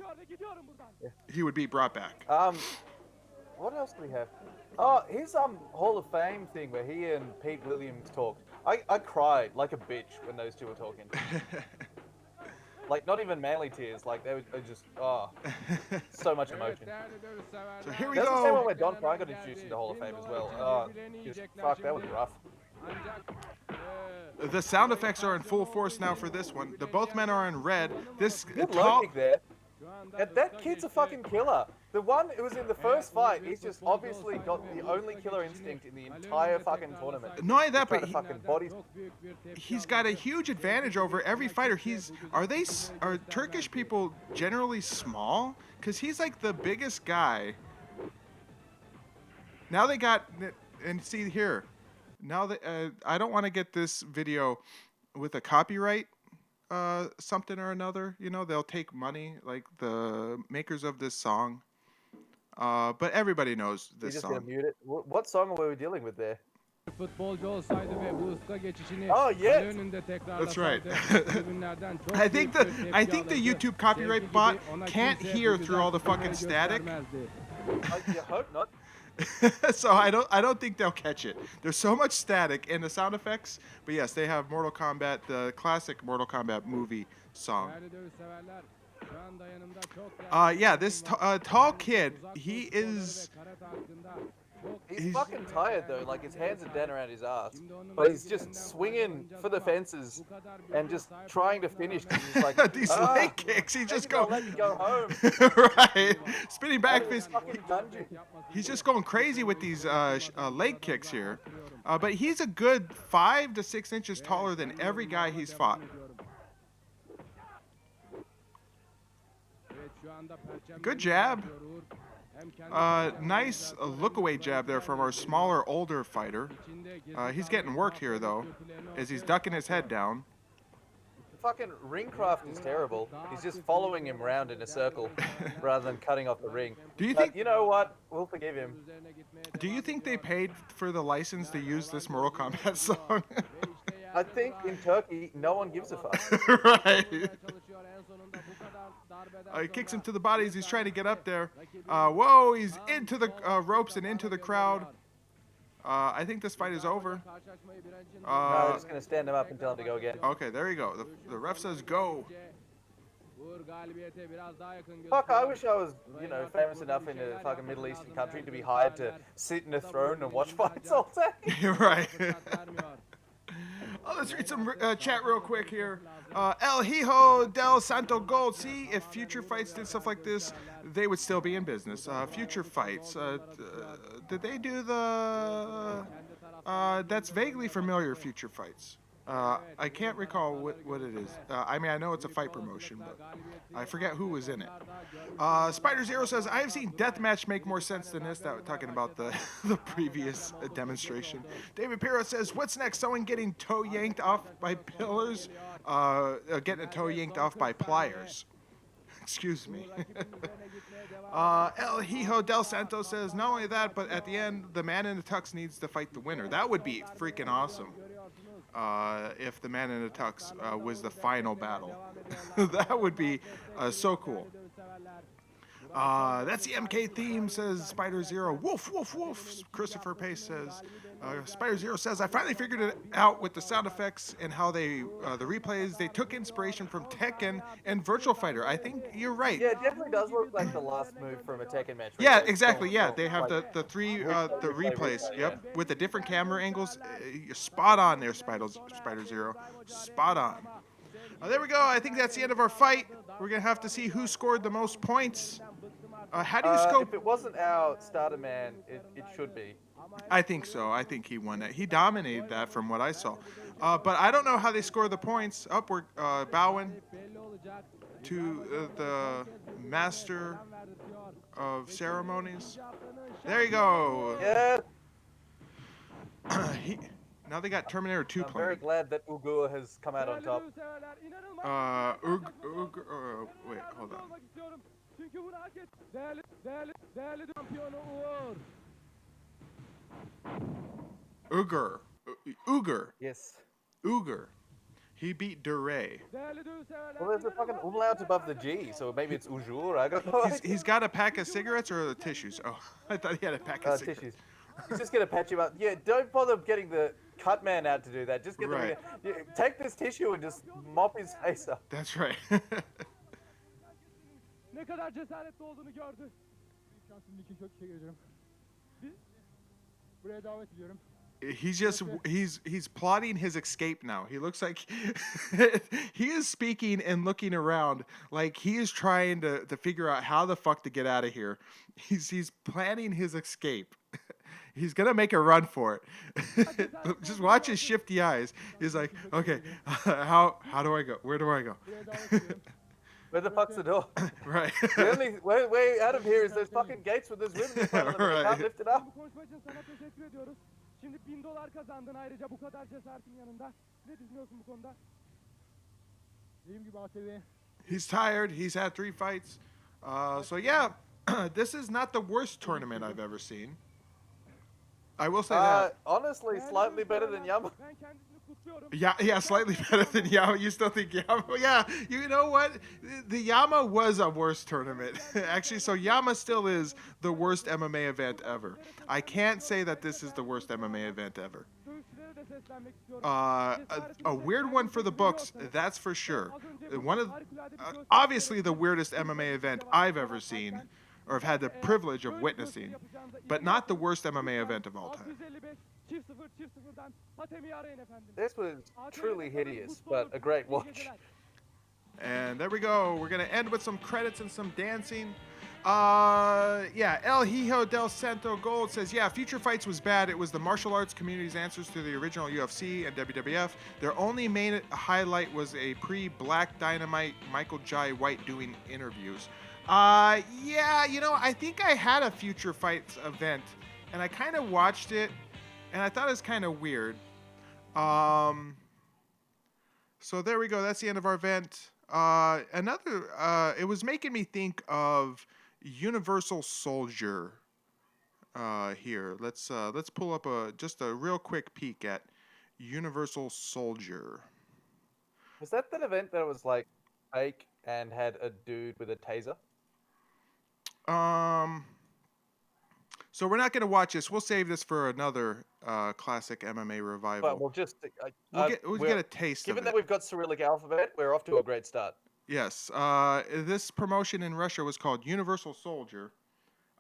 he would be brought back. What else do we have? Oh, here's Hall of Fame thing where he and Pete Williams talked. I cried like a bitch when those two were talking. Like, not even manly tears. Like, they were just, so much emotion. So here we That's go. the same one where Don Prine got introduced into Hall of Fame as well. Fuck, that was rough. The sound effects are in full force now for this one. The both men are in red. This Good logic there. That kid's a fucking killer. The one who was in the first fight, he's just obviously got the only killer instinct in the entire fucking tournament. Not only that, but he's got a huge advantage over every fighter. Are Turkish people generally small? Because he's like the biggest guy. Now they got, and see here, now that I don't want to get this video with a copyright. Something or another, you know, they'll take money, like the makers of this song. But everybody knows this song. You're just gonna mute it. What song were we dealing with there? Futbolcu olsaydı ve bu ıska geçişini Oh, yeah. kale önünde That's right. tekrarlasaydı tribünlerden çok I think büyük bir I tepki think the alırdı. YouTube copyright Sevgi bot gibi ona can't kimse hear bu through güzel all the fucking futbolları static. göstermezdi. I hope not. So I don't think they'll catch it. There's so much static in the sound effects, but yes, they have Mortal Kombat, the classic Mortal Kombat movie song. Değerli dövüş severler, şu anda yanımda çok değerli Yeah, this tall kid, uzak he doğu sporları is. ve karate hakkında çok He's fucking tired though, like his hands are down around his ass. But he's just swinging for the fences and just trying to finish. 'Cause he's like, These leg kicks, he just go. go Let me go home. right, spinning back Out of fist. this fucking dungeon. He's just going crazy with these leg kicks here. But he's a good 5 to 6 inches taller than every guy he's fought. Good jab. Nice look away jab there from our smaller, older fighter. He's getting worked here though, as he's ducking his head down. Fucking ringcraft is terrible. He's just following him around in a circle rather than cutting off the ring. Do you But think? you know what? We'll forgive him. Do you think they paid for the license to use this Mortal Kombat song? I think in Turkey, no one gives a fuck. Right. He kicks him to the body as he's trying to get up there. Whoa, he's into the ropes and into the crowd. I think this fight is over. No, they're just gonna stand him up and tell him to go again. Okay, there you go. The ref says go. Fuck, I wish I was, you know, famous enough in a fucking Middle Eastern country to be hired to sit in a throne and watch fights all day. You're right. Oh, let's read some chat real quick here. El Hijo del Santo Gold. See, if Future Fights did stuff like this, they would still be in business. Future Fights. Did they do the... that's vaguely familiar, Future Fights. I can't recall what it is. I mean, I know it's a fight promotion, but I forget who was in it. Spider Zero says, I have seen Deathmatch make more sense than this. That talking about the previous demonstration. David Pirro says, what's next? Someone getting toe yanked off by pillars? Getting a toe yanked off by pliers. Excuse me. El Hijo del Santo says, not only that, but at the end, the man in the tux needs to fight the winner. That would be freaking awesome. If the man in the tux was the final battle. That would be so cool. That's the MK theme, says Spider Zero. Woof, woof, woof. Christopher Pace says, Spider Zero says, I finally figured it out with the sound effects and how they, the replays, they took inspiration from Tekken and Virtual Fighter. I think you're right. Yeah, it definitely does look like the last move from a Tekken match. Yeah, It's exactly. so- Yeah, so, they have like, the three replay, the replay, replays. replay, Yep, yeah. with the different camera angles. You're spot on there, Spider Zero. Spot on. There we go. I think that's the end of our fight. We're gonna have to see who scored the most points. How do you scope? If it wasn't our starter man, it should be. I think so. I think he won that. He dominated that from what I saw. But I don't know how they score the points. Up, we're bowing to the master of ceremonies. There you go. Yeah. Now they got Terminator 2 I'm very playing. glad that Ugur has come out on top. Wait, hold on. Çünkü bunu hak et. Değerli şampiyonu Uğur. Ugur. Yes. Ugur. He beat Duray. Well, there's a fucking umlaut above the G, so maybe it's Ujur. I got no idea. He's got a pack of cigarettes or the tissues? Oh, I thought he had a pack of cigarettes. Tissues. He's just gonna patch him up. Yeah, don't bother getting the cut man out to do that. Just get Right. take this tissue and just mop his face up. That's right. Ne kadar cesaretli olduğunu gördü. Şansım için çok teşekkür ederim. Buraya davet ediyorum. He's plotting his escape now. He looks like he is speaking and looking around like he is trying to figure out how the fuck to get out of here. He's planning his escape. He's gonna make a run for it. Just watch his shifty eyes. He's like, okay, how do I go? Where do I go? Where the fuck's the door? Right. The only way out of here is those fucking gates with those ribbons in front of them. They can't lift it up. Bu konuşma için sana teşekkür ediyoruz. Şimdi $1000 kazandın ayrıca bu kadar cesaretin yanında. Ne düşünüyorsun bu konuda? Dediğim gibi ATV. He's tired. He's had 3 fights. So yeah, this is not the worst tournament I've ever seen. I will say that. Honestly, slightly better than Yama. Ben kendisini kutluyorum. Yeah, slightly better than Yama. You still think Yama? Yeah, you know what? The Yama was a worse tournament. Actually, so Yama still is the worst MMA event ever. I can't say that this is the worst MMA event ever. Dövüşçülere de seslenmek istiyorum. A weird one for the books, that's for sure. One of obviously the weirdest MMA event I've ever seen, or have had the privilege of witnessing, but not the worst MMA event of all time. 655-0-0'dan Hatemi'yi arayın efendim. This was truly hideous, but a great watch. And there we go. We're gonna end with some credits and some dancing. Yeah, El Hijo del Santo Gold says, yeah, Future Fights was bad. It was the martial arts community's answers to the original UFC and WWF. Their only main highlight was a pre-Black Dynamite Michael Jai White doing interviews. Yeah, you know, I think I had a Future Fights event, and I kind of watched it, and I thought it was kind of weird. So there we go. That's the end of our event. It was making me think of Universal Soldier here. Let's pull up just a real quick peek at Universal Soldier. Was that event that was like fake and had a dude with a taser? So we're not going to watch this. We'll save this for another classic MMA revival. But we'll just we'll get a taste of it. Given that we've got Cyrillic alphabet, we're off to a great start. Yes. This promotion in Russia was called Universal Soldier.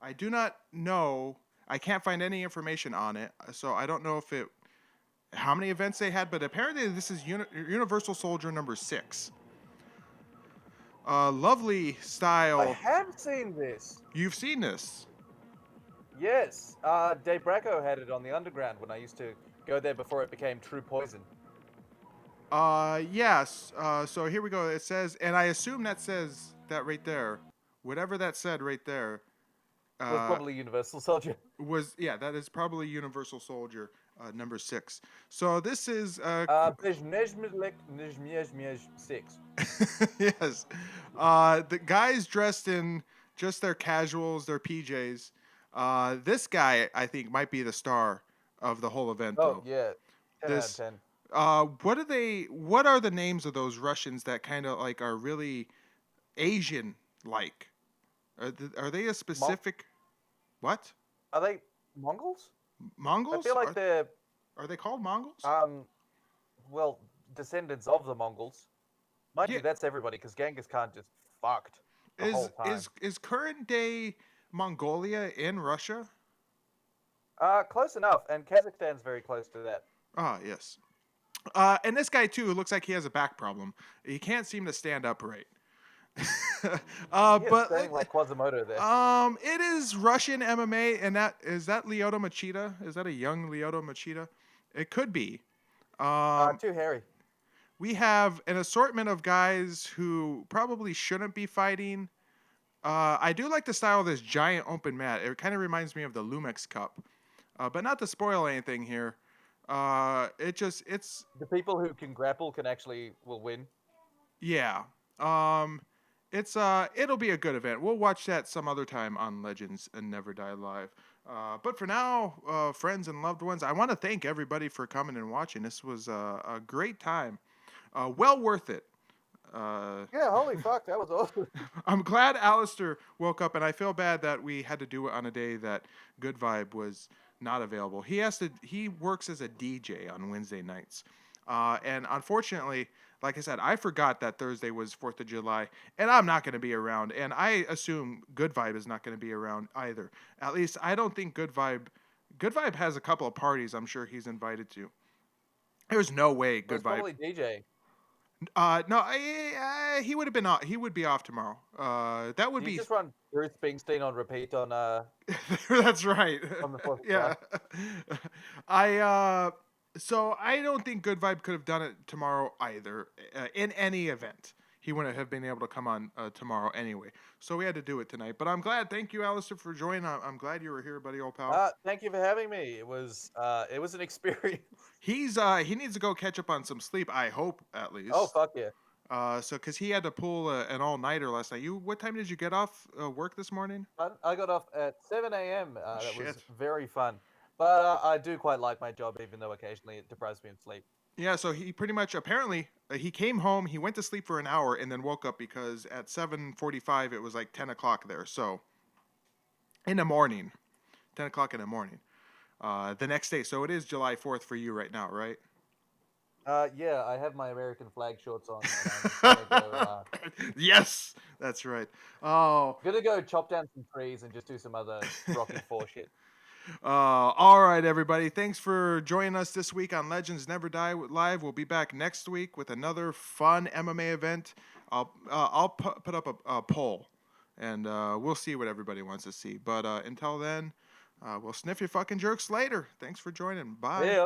I do not know. I can't find any information on it, so I don't know how many events they had. But apparently, this is Universal Soldier number 6. Lovely style. I have seen this. You've seen this. Yes. Dave Bracco had it on the underground when I used to go there before it became True Poison. Yes. So here we go. It says, and I assume that says that right there. Whatever that said right there. Was probably Universal Soldier. That is probably Universal Soldier number 6. So this is 6. Yes. The guys dressed in just their casuals, their PJs. This guy, I think, might be the star of the whole event, though. Oh, yeah. 10 out of 10. What are the names of those Russians that kind of like are really Asian-like? Are they a specific... What? Are they Mongols? Mongols? I feel like they're... Are they called Mongols? Well, descendants of the Mongols. Mind you, that's everybody, because Genghis Khan just fucked the whole time. Is current day Mongolia in Russia? Close enough, and Kazakhstan's very close to that. Ah, yes. And this guy too looks like he has a back problem. He can't seem to stand upright. But like Quasimodo there. It is Russian MMA, and is that Lyoto Machida? Is that a young Lyoto Machida? It could be. Too hairy. We have an assortment of guys who probably shouldn't be fighting. I do like the style of this giant open mat. It kind of reminds me of the Lumex Cup. But not to spoil anything here. It's the people who can grapple will win. Yeah. It'll be a good event. We'll watch that some other time on Legends and Never Die Live. But for now, friends and loved ones, I want to thank everybody for coming and watching. This was a great time. Well worth it. Yeah, holy fuck, that was awesome. I'm glad Alistair woke up, and I feel bad that we had to do it on a day that Good Vibe was not available. He works as a DJ on Wednesday nights. And unfortunately, like I said, I forgot that Thursday was 4th of July, and I'm not going to be around. And I assume Good Vibe is not going to be around either. At least I don't think Good Vibe has a couple of parties I'm sure he's invited to. There's no way Good Vibe. Probably DJ. No, he would have been off. He would be off tomorrow. That would be. Just run Bruce Springsteen on repeat on. That's right. On the 4th. Yeah. So I don't think Good Vibe could have done it tomorrow either. In any event, he wouldn't have been able to come on tomorrow anyway. So we had to do it tonight. But I'm glad. Thank you, Alistair, for joining. I'm glad you were here, buddy, old pal. Thank you for having me. It was an experience. He needs to go catch up on some sleep. I hope at least. Oh fuck yeah. Because he had to pull an all-nighter last night. What time did you get off work this morning? I got off at 7 a.m. That was very fun. But I do quite like my job, even though occasionally it deprives me of sleep. Yeah, so he pretty much apparently he came home, he went to sleep for an hour, and then woke up because at 7:45 it was like 10 o'clock there. So in the morning, 10 o'clock in the morning, the next day. So it is July 4th for you right now, right? Yeah, I have my American flag shorts on, and I'm gonna go. Yes, that's right. Oh, Gonna go chop down some trees and just do some other Rocky 4 shit. all right, everybody. Thanks for joining us this week on Legends Never Die Live. We'll be back next week with another fun MMA event. I'll put up a poll, and we'll see what everybody wants to see. But until then, we'll sniff your fucking jerks later. Thanks for joining. Bye. Yeah.